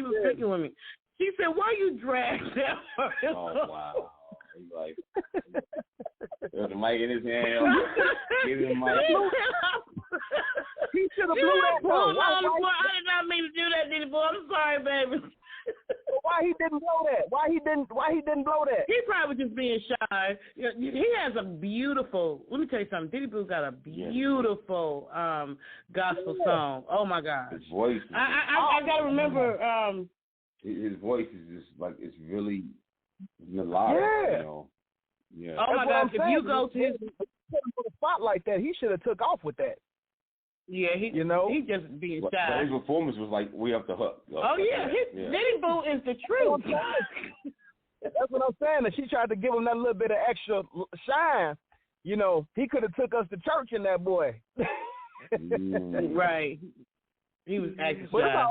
was picking with me. She said, why you drag that person? Oh, wow. He's like, there's a mic in his hand. Give him a mic. He should have blew that. I did not mean to do that, Diddy Boy. I'm sorry, baby. Why he didn't blow that? Why he didn't blow that? He probably just being shy. He has a beautiful. Let me tell you something. Diddy Boo got a beautiful gospel song. Oh my gosh. His voice. I gotta remember. His voice is just like it's really melodic. Yeah. You know. Yeah. Oh my gosh. If you go to his spot like that, he should have took off with that. Yeah, he just being shy. But his performance was like way up the hook. Oh yeah, Diddy Boo is the truth. That's what I'm saying. And she tried to give him that little bit of extra shine. You know, he could have took us to church in that boy. Right. He was acting But shy.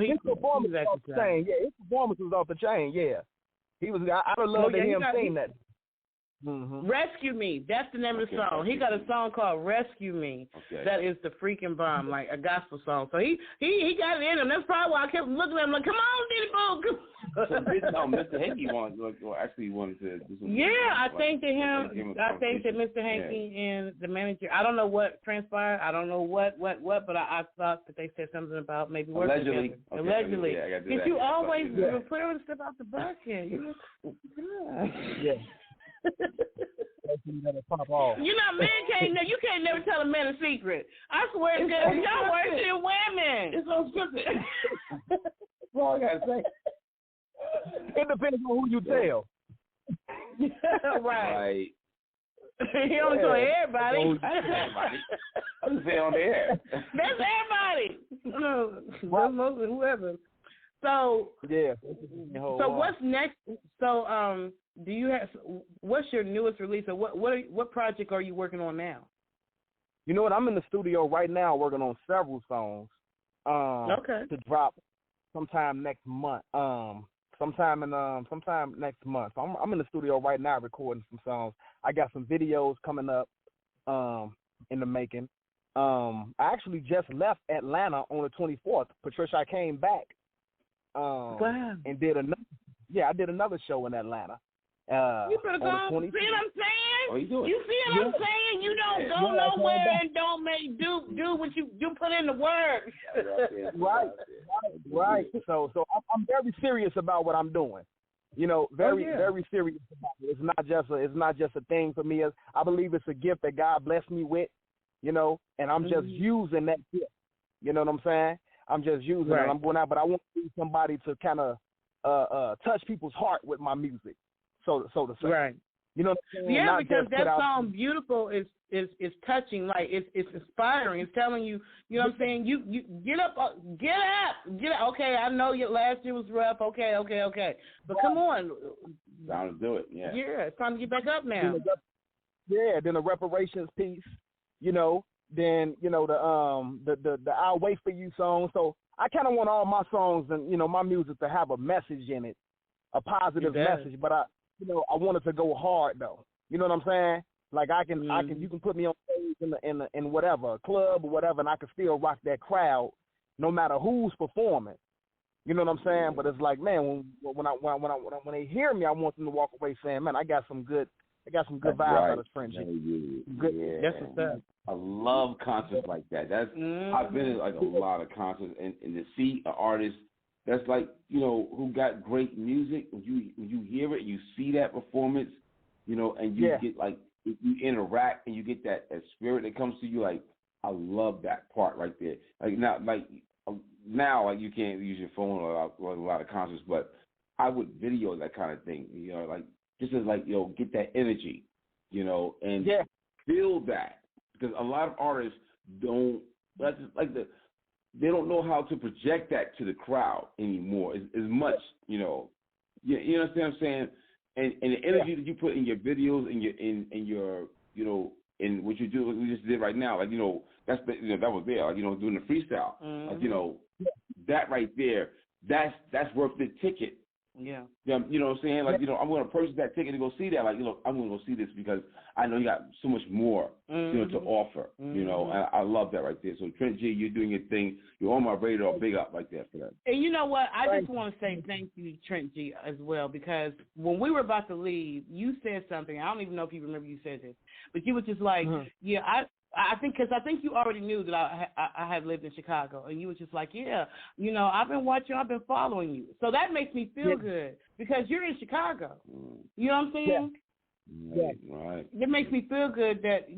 his performance was off the chain. Yeah, his performance was off the chain. Yeah, he was. I would love to hear him sing that. Mm-hmm. Rescue Me. That's the name of the song. He got a song called Rescue Me. Okay. That is the freaking bomb, like a gospel song. So he got it in him. That's probably why I kept looking at him like, come on, Diddy Boo. So Mr. Hankey wanted to do some. Yeah, I think that Mr. Hankey and the manager, I don't know what transpired. I don't know what, but I thought that they said something about maybe working together. Okay. Allegedly. Yeah, Did you always put her to step out the bucket? Yeah. Pop off. You can't never tell a man a secret. I swear to God, y'all worse than women. It's unscripted. That's all I gotta say. It depends on who you tell. Right. He don't tell everybody. I'm just saying on the air. That's everybody. That's mostly whoever. So yeah. So what's next? So do you have? What's your newest release, or what project are you working on now? You know what? I'm in the studio right now working on several songs. To drop sometime next month. Sometime next month. So I'm in the studio right now recording some songs. I got some videos coming up in the making. I actually just left Atlanta on the 24th. Patricia, I came back and did another show in Atlanta. You better go. See what I'm saying? Oh, you see what I'm saying? You don't go nowhere and don't do what you do. Put in the work. Right. So I'm very serious about what I'm doing. Very serious about it. It's not just a thing for me. I believe it's a gift that God blessed me with. And I'm just using that gift. You know what I'm saying? I'm just using it. I'm going out, but I want to be somebody to kind of touch people's heart with my music. So to say. Right. You know what I'm saying? Yeah, because that song "Beautiful" is touching. Like it's inspiring. It's telling you. You know what I'm saying? You get up. Okay, I know your last year was rough. Okay. But come on. Time to do it. Yeah. Yeah, it's time to get back up now. Yeah. Then the reparations piece. Then the "I'll Wait for You" song. So I kind of want all my songs and my music to have a message in it, a positive message. But I wanted to go hard though. You know what I'm saying? Like you can put me on stage in whatever club or whatever, and I can still rock that crowd, no matter who's performing. You know what I'm saying? But it's like, man, when they hear me, I want them to walk away saying, man, I got some good vibes out of Trent. Yeah. That's what's up. I love concerts like that. I've been in like a lot of concerts, and to see an artist that's like who got great music. When you hear it, you see that performance, and you get like you interact and you get that spirit that comes to you. Like I love that part right there. Like now you can't use your phone or a lot of concerts, but I would video that kind of thing. Like just as like get that energy, and feel that. Because a lot of artists don't. That's like they don't know how to project that to the crowd anymore as much. You understand what I'm saying? And the energy that you put in your videos and your in what you do, what we just did right now. Like that was there. Like doing the freestyle. Like that right there. That's worth the ticket. Yeah. You know what I'm saying? Like, I'm going to purchase that ticket to go see that. Like, I'm going to go see this because I know you got so much more, to offer, and I love that right there. So, Trent G, you're doing your thing. You're on my radar. Big up right there for that. And you know what? I just want to say thank you, Trent G, as well, because when we were about to leave, you said something. I don't even know if you remember you said this, but you were just like, I think you already knew that I had lived in Chicago, and you were just like, I've been watching, I've been following you. So that makes me feel good because you're in Chicago. You know what I'm saying? Yeah. Right. It makes me feel good that,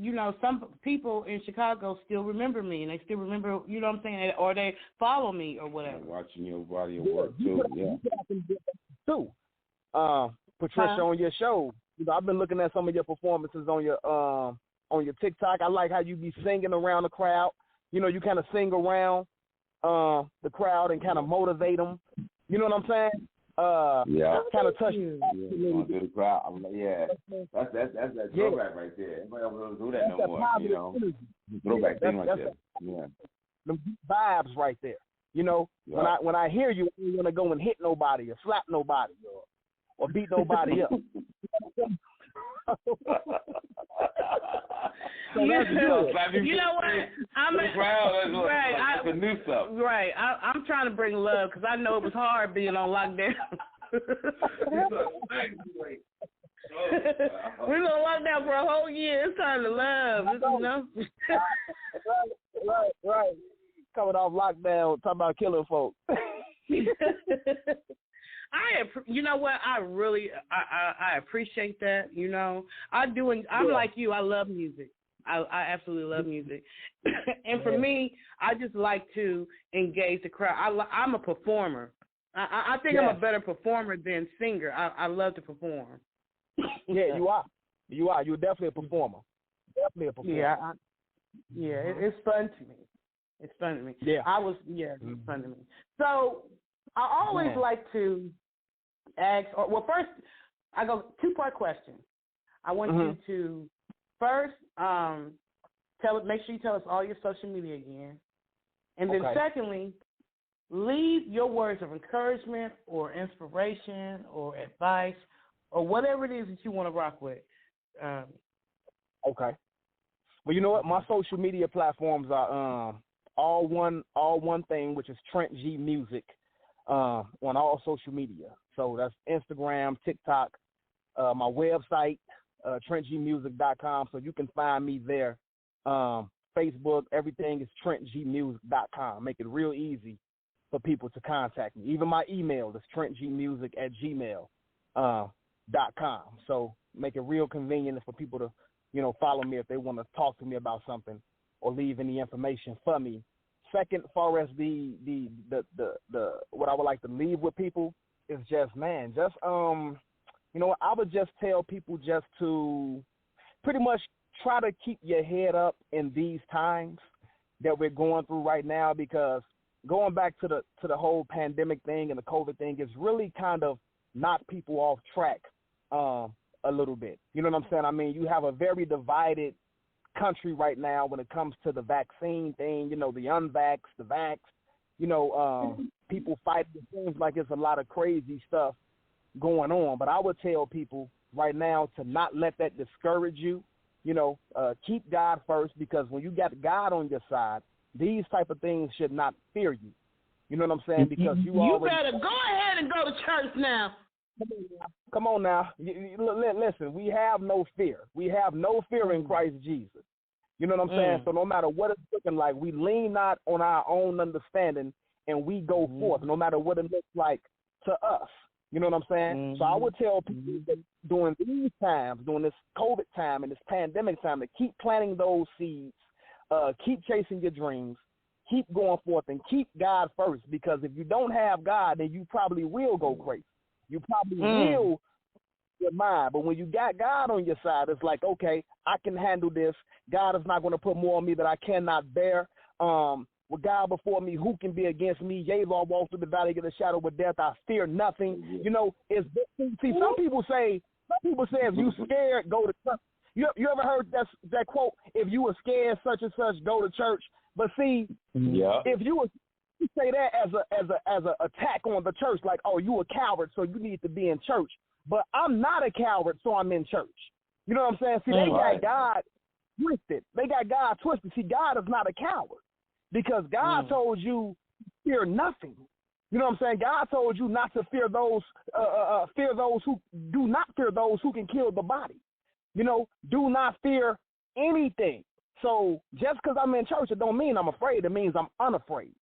some people in Chicago still remember me, and they still remember, you know what I'm saying, or they follow me or whatever. Watching your body of work, too. Too. Patricia, on your show, I've been looking at some of your performances on your TikTok. I like how you be singing around the crowd. You kind of sing around the crowd and kind of motivate them. You know what I'm saying? Kind of touch. Going through the crowd. I'm like, that's that throwback right there. Everybody don't do that no more. Throwback thing like that. Yeah. them deep vibes right there. You know, when I hear you, you want to go and hit nobody or slap nobody or beat nobody up. So that's good. You know what? That's a new stuff. Right. I'm trying to bring love because I know it was hard being on lockdown. We're on lockdown for a whole year. It's time to love. You know? Right. Coming off lockdown, talking about killing folks. You know what? I appreciate that. You know, I'm like you. I love music. I absolutely love music. And for me, I just like to engage the crowd. I'm a performer. I think I'm a better performer than singer. I love to perform. Yeah, you are. You're definitely a performer. Yeah, it's fun to me. It's fun to me. Yeah. It's fun to me. So I always like to ask, first, I go 2-part question. I want you to first make sure you tell us all your social media again. And then secondly, leave your words of encouragement or inspiration or advice or whatever it is that you want to rock with. Okay. Well, you know what? My social media platforms are all one thing, which is Trent G Music on all social media. So that's Instagram, TikTok, my website, TrentGmusic.com. So you can find me there. Facebook, everything is TrentGmusic.com. Make it real easy for people to contact me. Even my email is TrentGmusic@gmail.com. So make it real convenient for people to, follow me if they want to talk to me about something or leave any information for me. Second, as far as the what I would like to leave with people is I would just tell people just to pretty much try to keep your head up in these times that we're going through right now, because going back to the whole pandemic thing and the COVID thing is really kind of knocked people off track a little bit. You know what I'm saying? I mean, you have a very divided country right now when it comes to the vaccine thing, the unvax, the vax, people fight. It seems like it's a lot of crazy stuff going on, but I would tell people right now to not let that discourage you. Keep God first, because when you got God on your side, these type of things should not fear you. You know what I'm saying? Because you better go ahead and go to church now. Come on now. Listen, we have no fear. We have no fear in Christ Jesus. You know what I'm saying? So no matter what it's looking like, we lean not on our own understanding, and we go forth, no matter what it looks like to us. You know what I'm saying? So I would tell people that during these times, during this COVID time and this pandemic time, to keep planting those seeds, keep chasing your dreams, keep going forth, and keep God first. Because if you don't have God, then you probably will go crazy. You probably will your mind. But when you got God on your side, it's like, okay, I can handle this. God is not going to put more on me that I cannot bear. With God before me, who can be against me? Yea, though I walk through the valley of the shadow of death, I fear nothing. Some people say if you scared, go to church. You ever heard that quote? If you were scared, such and such, go to church. But see, if you say that as a attack on the church, like, oh, you a coward, so you need to be in church. But I'm not a coward, so I'm in church. You know what I'm saying? See, they got God twisted. See, God is not a coward, because God told you fear nothing. You know what I'm saying? God told you not to fear those who do not fear those who can kill the body. Do not fear anything. So just because I'm in church, it don't mean I'm afraid. It means I'm unafraid.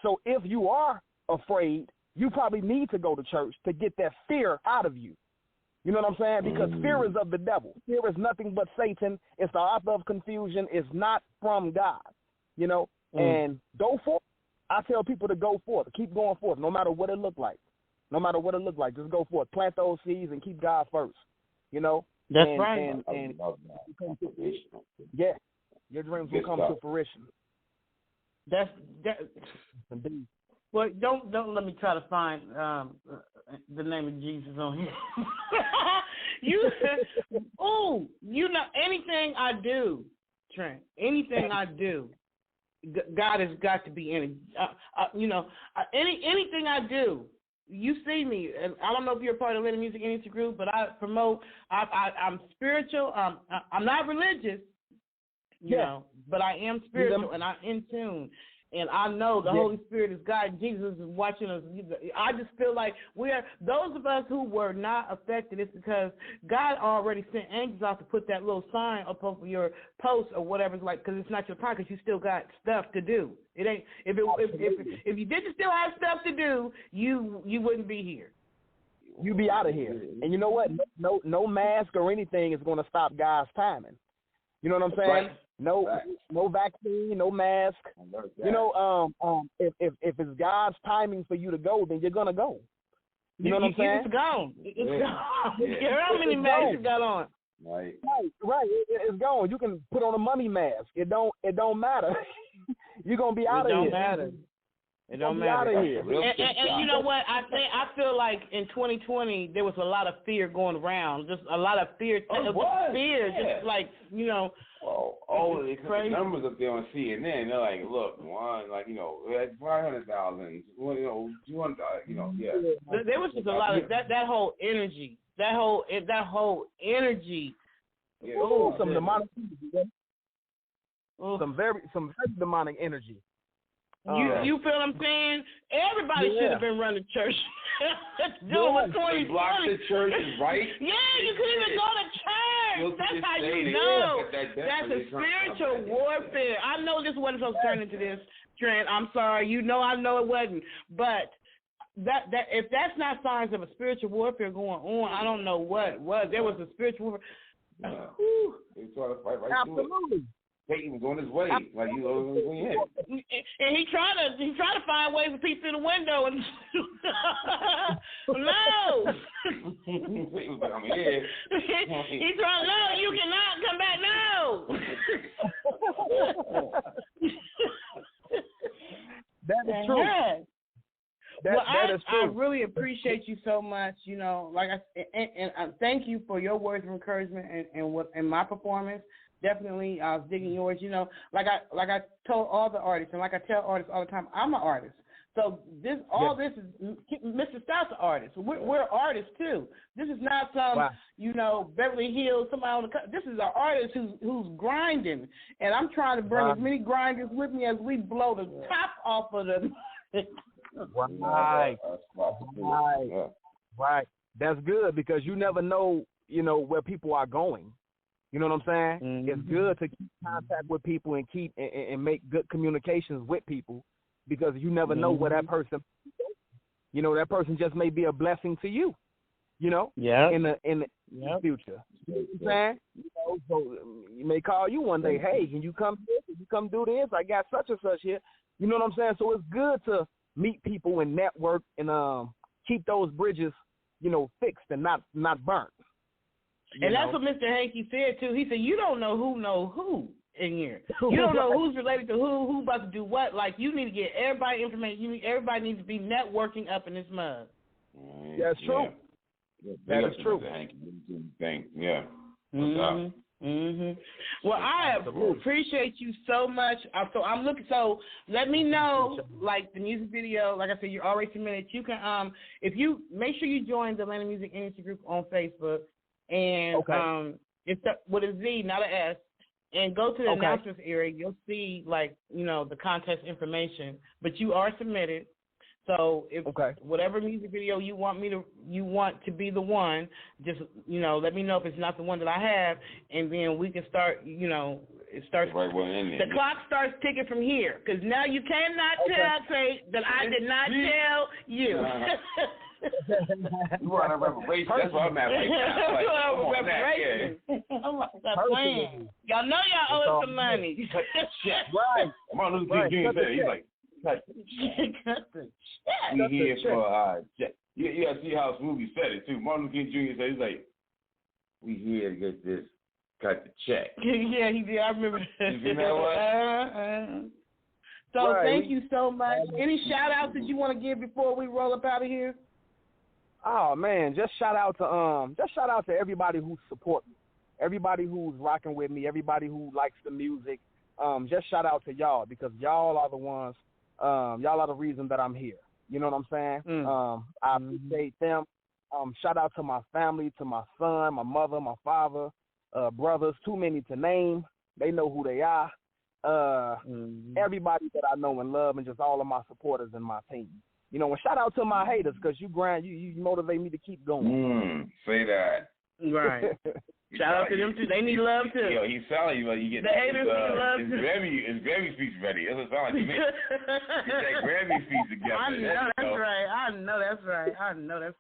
So if you are afraid, you probably need to go to church to get that fear out of you. You know what I'm saying? Because fear is of the devil. Fear is nothing but Satan. It's the author of confusion. It's not from God. And go forth. I tell people to go forth, keep going forth, no matter what it look like. Just go forth, plant those seeds, and keep God first. That's right. And your dreams will come to fruition. That. Well, don't let me try to find the name of Jesus on here. Anything I do, Trent, anything I do God has got to be in it. Anything I do, you see me, and I don't know if you're a part of the Latin Music Industry Group, but I promote. I'm spiritual. I'm not religious, you know, but I am spiritual, and I'm in tune. And I know the Holy Spirit is God. Jesus is watching us. I just feel like those of us who were not affected, it's because God already sent angels out to put that little sign up over your post or whatever. It's like, because it's not your time, because you still got stuff to do. It ain't if you didn't still have stuff to do, you wouldn't be here. You'd be out of here. And you know what? No mask or anything is going to stop God's timing. You know what I'm saying? Right. No vaccine, no mask. You know, if it's God's timing for you to go, then you're gonna go. You know what I'm saying? It's gone. It's gone. Yeah. How many masks you got on? Right. It's gone. You can put on a mummy mask. It don't matter. You're gonna be out of here. It don't matter. It don't matter. Out of here. And you know what? I feel like in 2020 there was a lot of fear going around. Just a lot of fear. Fear. Just like, you know. Well, the numbers up there on CNN, they're like, look, that's 500,000, 200,000, yeah. There was just a lot of that whole energy. That whole energy. Yeah. Some demonic energy. Some very demonic energy. You feel what I'm saying? Everybody should have been running church. Doing 2020. Block the church, right? Yeah, you couldn't even go to church. That's how you know. That's a spiritual warfare. I know this wasn't supposed to turn into this, Trent. I'm sorry. I know it wasn't. But that if that's not signs of a spiritual warfare going on, I don't know what was. There was a spiritual warfare. They tried to fight right Absolutely. Satan was on his way, like he was on his way. And he tried to find ways to peep through the window and no. I'm here. He tried, no, you cannot come back now. That is true. That is true. I really appreciate you so much. Like and thank you for your words of encouragement and my performance. Definitely, I was digging yours. Like I told all the artists, and like I tell artists all the time, I'm an artist. So this is Mr. Stout's an artist. We're artists too. This is not some Beverly Hills somebody on the. This is an artist who's grinding, and I'm trying to bring as many grinders with me as we blow the top off of the. Right. That's good because you never know, where people are going. You know what I'm saying? Mm-hmm. It's good to keep contact with people and keep and make good communications with people because you never know where that person. That person just may be a blessing to you. In the future. You know what I'm saying? So you may call you one day. Hey, can you come here? Can you come do this? I got such and such here. You know what I'm saying? So it's good to meet people and network and keep those bridges, fixed and not burnt. And that's what Mr. Hankey said too. He said, "You don't know who in here. You don't know who's related to who about to do what. Like you need to get everybody information. Everybody needs to be networking up in this mug." That's true. That is true. Yeah. Well, I appreciate you so much. So I'm looking. So let me know, like the music video. Like I said, you're already submitted. You can, if you make sure you join the Atlanta Music Industry Group on Facebook, and it's with a Z, not an S. And go to the announcements area. You'll see, like the contest information. But you are submitted. So if whatever music video you want to be the one, just let me know if it's not the one that I have, and then we can start. It starts. The clock starts ticking from here because now you cannot say that I did not tell you. You want a reparation? That's what I'm at right now. Reparation. I'm like, stop playing. Y'all know y'all owe us some money. Right. Martin Luther King Jr. said he's like. We here for you gotta see how Smoothie said it too. Martin Luther King Jr. said he's like, we here to get this, cut the check. Yeah, he did. I remember that. You know what? So thank you so much. Any shout outs that you want to give before we roll up out of here? Oh man, just shout out to everybody who supports me, everybody who's rocking with me, everybody who likes the music. just shout out to y'all because y'all are the ones, y'all are the reason that I'm here. You know what I'm saying? I appreciate them. Shout out to my family, to my son, my mother, my father, brothers, too many to name. They know who they are. Everybody that I know and love, and just all of my supporters and my team. You know, and shout out to my haters because you motivate me to keep going. Say that. Right. Shout out to them too. They need love too. Yo, he's selling you. You get the haters need love too. His Grammy speech ready. That's what it sounds like to me. Get that Grammy speech together. I know that's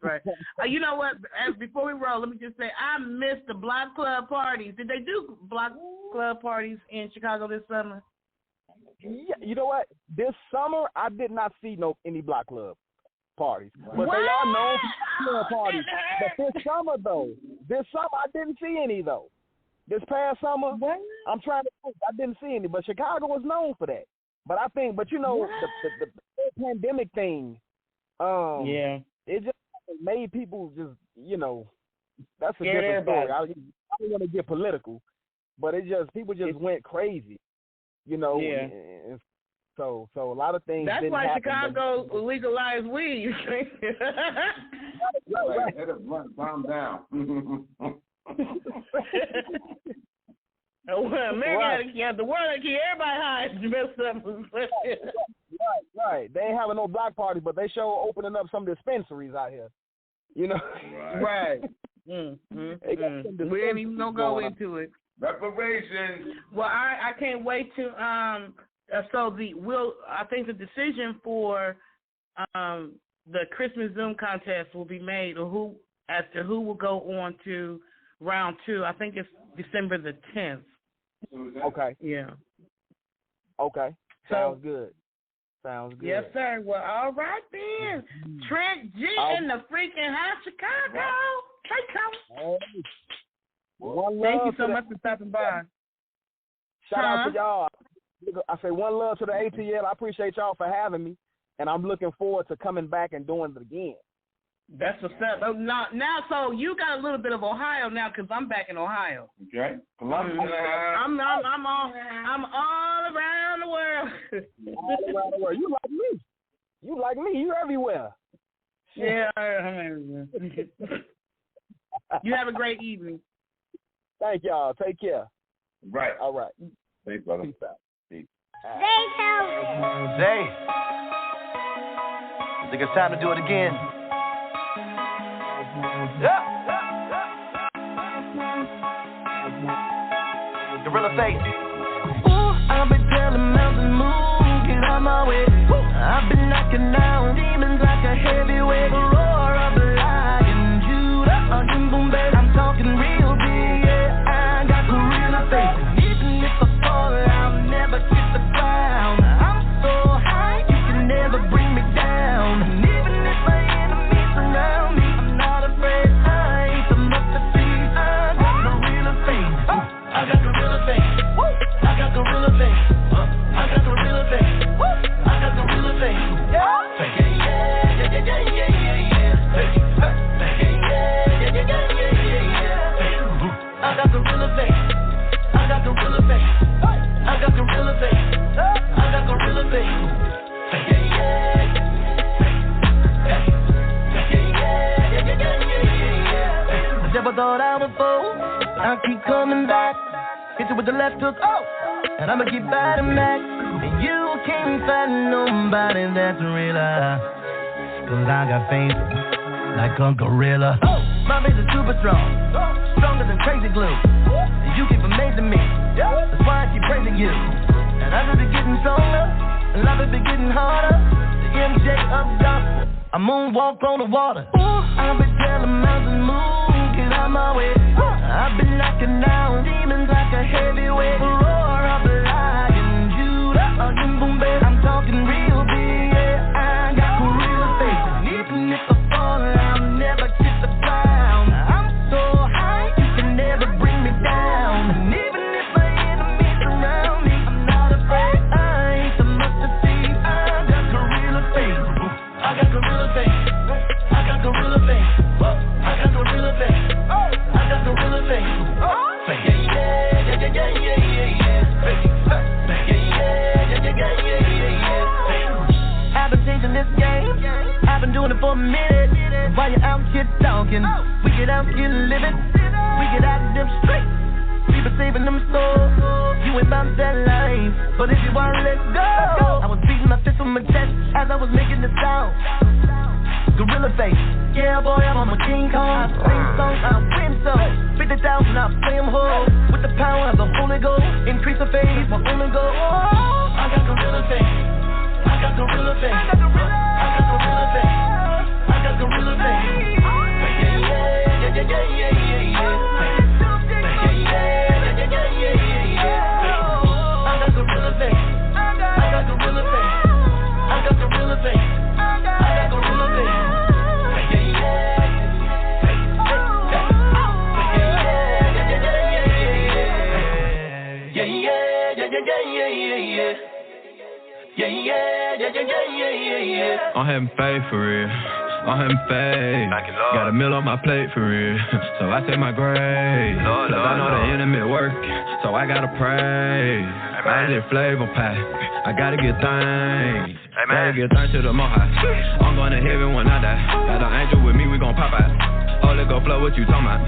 right. You know what? Before we roll, let me just say I missed the block club parties. Did they do block club parties in Chicago this summer? Yeah, you know what? This summer I did not see any block club parties, but what? They are known for club parties. But this summer I didn't see any though. This past summer, I'm trying to think, I didn't see any. But Chicago was known for that. But I think, the pandemic thing, it just made people just, that's a different story. I don't want to get political, but people just went crazy, Yeah. And so a lot of things. That's why happen, Chicago legalized weed. Right. Calm down. The world keep everybody high. Right. They ain't having no block parties, but they show opening up some dispensaries out here. Right. We ain't even gonna go into it. Reparations. Well, I can't wait to I think the decision for the Christmas Zoom contest will be made, or who will go on to round 2. I think it's December the 10th. Okay. Yeah. Okay. Sounds good. Yes, sir. Well, all right then. Trent G in the freaking hot Chicago. Thank you so much for stopping by. Shout out to y'all. I say one love to the ATL. I appreciate y'all for having me, and I'm looking forward to coming back and doing it again. That's what's up. Now, so you got a little bit of Ohio now because I'm back in Ohio. Okay. Columbus. I'm all around the world. All around the world. You like me. You everywhere. Yeah, I'm everywhere. You have a great evening. Thank y'all. Take care. Right. All right. Thanks, brother. Peace out. Zay, I think it's time to do it again. Yeah. Gorilla face. Ooh, I've been telling mountains move, get on my way. I've been knocking down demons like a heavyweight. The roar of the lion, Judah, boom boom baby. I'm talking real big, yeah. I got gorilla face. Even if I fall, I'll never kiss the ground. I'm so high, you can never bring me down. And even if my enemies surround me, I'm not afraid. I ain't the much to see. I got gorilla face. I got gorilla face. I got gorilla face. I got gorilla face. I got gorilla face. I got gorilla face. I got gorilla face. I got gorilla face. I got gorilla face. I never thought I would fall. I keep coming back. Hit you with the left hook. And I'ma keep fighting back. And you can't find nobody that's realer. Cause I got faith like a gorilla. My face is super strong, stronger than crazy glue. You keep amazing me, that's why I keep praising you. And I just be getting stronger, and life be getting harder. The MJ of gospel, I moonwalk on the water. I've been telling mountains move, get out my way. I've been knocking down demons like a heavyweight. The roar of the lion, Judah, boom boom baby. I'm talking real big, yeah. I got gorilla face. Even if I fall, I'll never kiss the ground. I'm so high, you can never bring me down. And even if my enemies surround me, I'm not afraid. I ain't the much to see. I got gorilla face. I got gorilla face. I got gorilla face. I got gorilla face. I got gorilla face. Yeah. While you're out here talking, we get out here living. We get out of them streets, we been saving them souls. You ain't about that life, but if you wanna, let's go. I was beating my fist on my chest as I was making the sound. Gorilla face, yeah boy, I'm a King Kong. Sing songs, I win some. 50,000, I play them whole. With the power of the Holy Ghost, increase the faith, my only goal. Oh, I got gorilla face, I got gorilla face, I got gorilla face, I got gorilla face. Yeah, yeah, yeah, yeah, yeah, yeah, yeah. I'm having faith for real. I'm having faith. Got a meal on my plate for real. So I say my grace. Cause I know the enemy work. So I gotta pray. I did flavor pack. I gotta get thanks. Gotta get thanks to the Most High. I'm going to heaven when I die. Got an angel with me, we gon' pop out. Holy Ghost flow, what you talking about?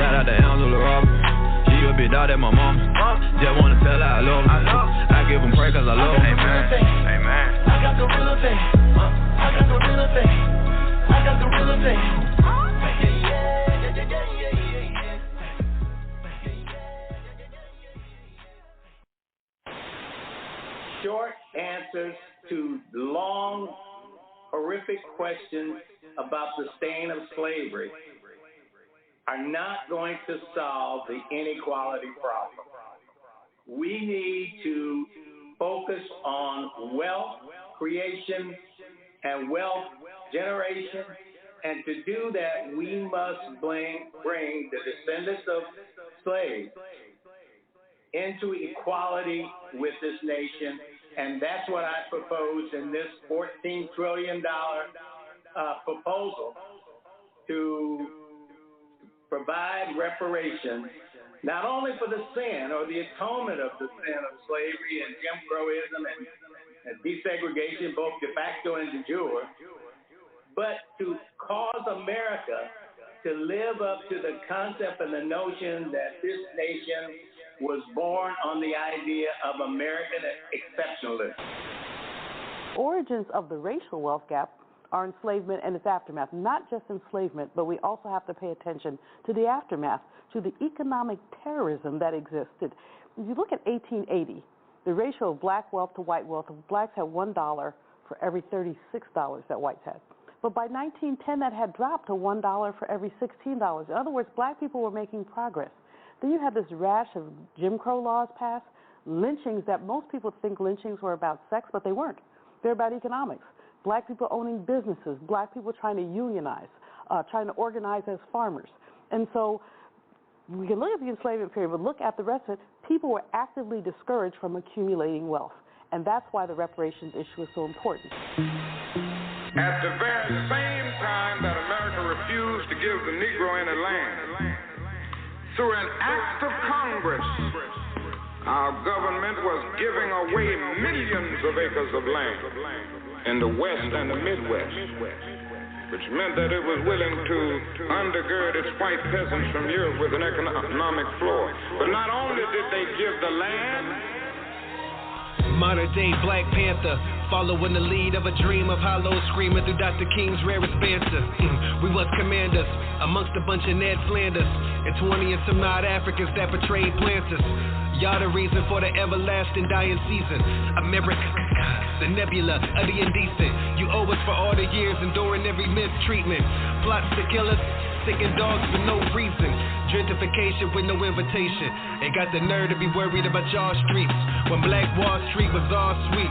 Shout out to Angela Robert. She a big dog at my mama. Just wanna tell her I love her. I give them praise cause I love her. Amen. I got gorilla face. I got gorilla face. I got gorilla face. Short answers to long, horrific questions about the stain of slavery are not going to solve the inequality problem. We need to focus on wealth creation and wealth generation, and to do that, we must bring the descendants of slaves into equality with this nation, and that's what I propose in this $14 trillion proposal to provide reparations, not only for the sin or the atonement of the sin of slavery and Jim Crowism and desegregation, both de facto and de jure, but to cause America to live up to the concept and the notion that this nation was born on the idea of American exceptionalism. Origins of the racial wealth gap are enslavement and its aftermath. Not just enslavement, but we also have to pay attention to the aftermath, to the economic terrorism that existed. If you look at 1880, the ratio of black wealth to white wealth, blacks had $1 for every $36 that whites had. But by 1910, that had dropped to $1 for every $16. In other words, black people were making progress. Then you had this rash of Jim Crow laws passed, lynchings that most people think lynchings were about sex, but they weren't. They're about economics. Black people owning businesses, black people trying to unionize, trying to organize as farmers. And so we can look at the enslavement period, but look at the rest of it. People were actively discouraged from accumulating wealth. And that's why the reparations issue is so important. At the very same time that America refused to give the Negro any land, through an act of Congress, our government was giving away millions of acres of land in the West and the Midwest, which meant that it was willing to undergird its white peasants from Europe with an economic floor. But not only did they give the land, modern day Black Panther, following the lead of a dream of hollow screaming through Dr. King's rarest banter. We was commanders amongst a bunch of Ned Flanders and 20 and some odd Africans that portrayed planters. Y'all the reason for the everlasting dying season. America, the nebula of the indecent. You owe us for all the years enduring every mistreatment. Plots to kill us, sticking dogs for no reason. Gentrification with no invitation. Ain't got the nerve to be worried about y'all streets. When Black Wall Street was all sweet.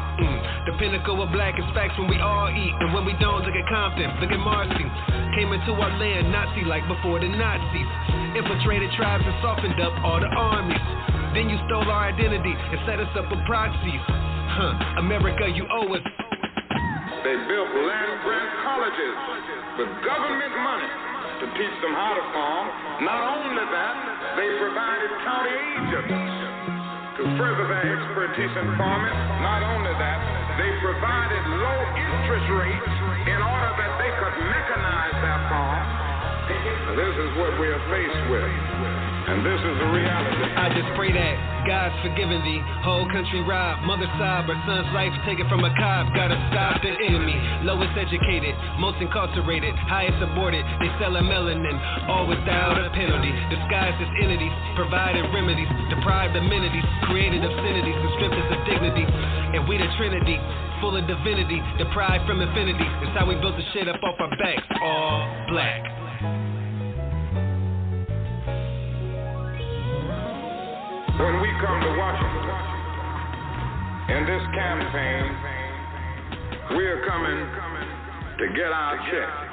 The pinnacle of black is facts when we all eat. And when we don't, look at Compton, look at Marcy. Came into our land Nazi-like before the Nazis. Infiltrated tribes and softened up all the armies. Then you stole our identity and set us up with proxies. America, you owe us. they built land-grant colleges with government money to teach them how to farm. Not only that, they provided county agents to further their expertise in farming. Not only that, they provided low interest rates in order that they could mechanize their farm. what we are faced with. And this is the reality. I just pray that God's forgiven thee. Whole country robbed, mother's side, but son's life taken from a cop. Gotta stop the enemy. Lowest educated, most incarcerated, highest aborted. They selling melanin, all without a penalty. Disguised as entities, provided remedies, deprived amenities, created obscenities, and stripped us of dignity. And we the Trinity, full of divinity, deprived from infinity. That's how we built the shit up off our backs, all black. When we come to Washington, in this campaign, we are coming to get our check.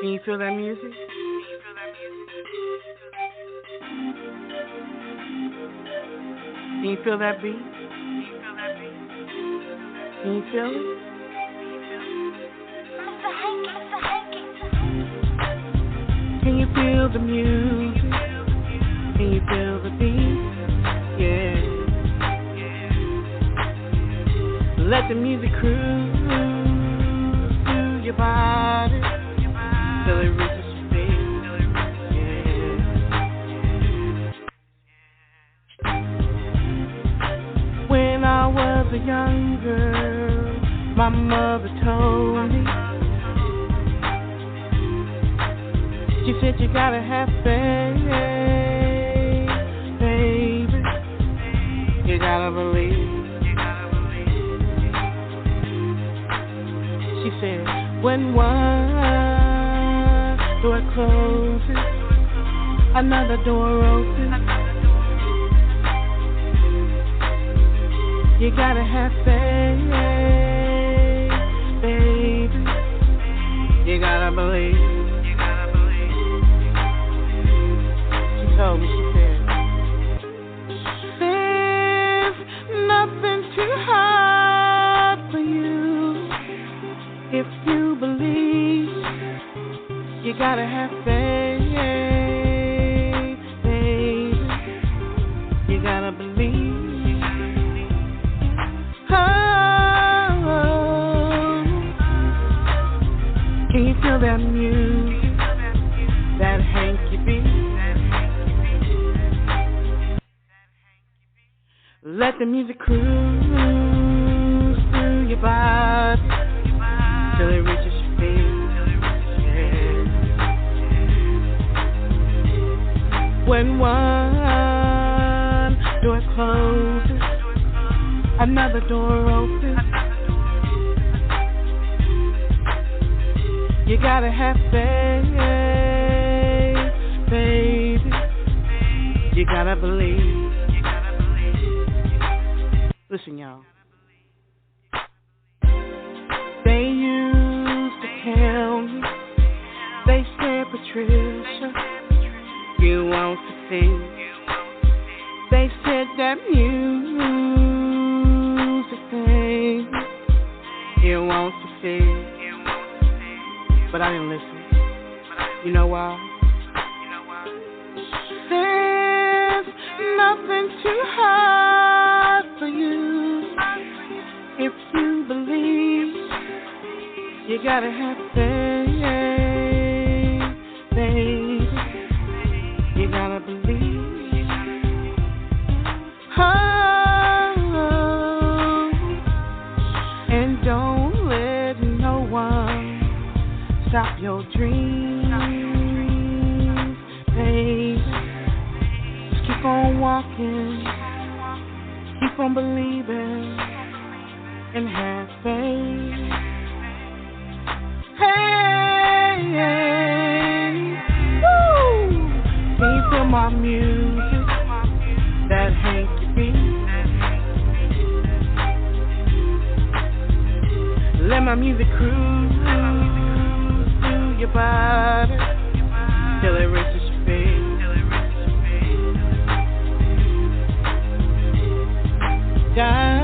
Can you feel that music? Can you feel that beat? Can you feel it? Can you feel the music? Can you feel the beat? Yeah. Let the music cruise through your body till it reaches your feet. Yeah. When I was a young girl, my mother told me, she said you gotta have faith, baby. You gotta believe. said, when one door closes, another door opens. You gotta have faith, baby. You gotta believe. She told me, she said, there's nothing too hard for you if you believe. You gotta have faith, baby. You gotta believe. Can you feel that music, that hanky beat? Let the music cruise through your body till it reaches your feet. Yeah. When one door closes, another door opens. You gotta have faith, baby. You gotta believe. Listen, y'all. They used to tell me, they said, Patricia, you won't succeed. They said that music thing, you won't succeed. But I didn't listen. You know why? There's nothing too hard for you if you believe. You gotta have faith, baby. You gotta believe. Oh, and don't let no one stop your dreams, baby. Just keep on walking, keep on believing, and have faith. Hey, hey, woo! Can you feel my music, that hanky beat? Let my music cruise through your body till it reaches your feet. God.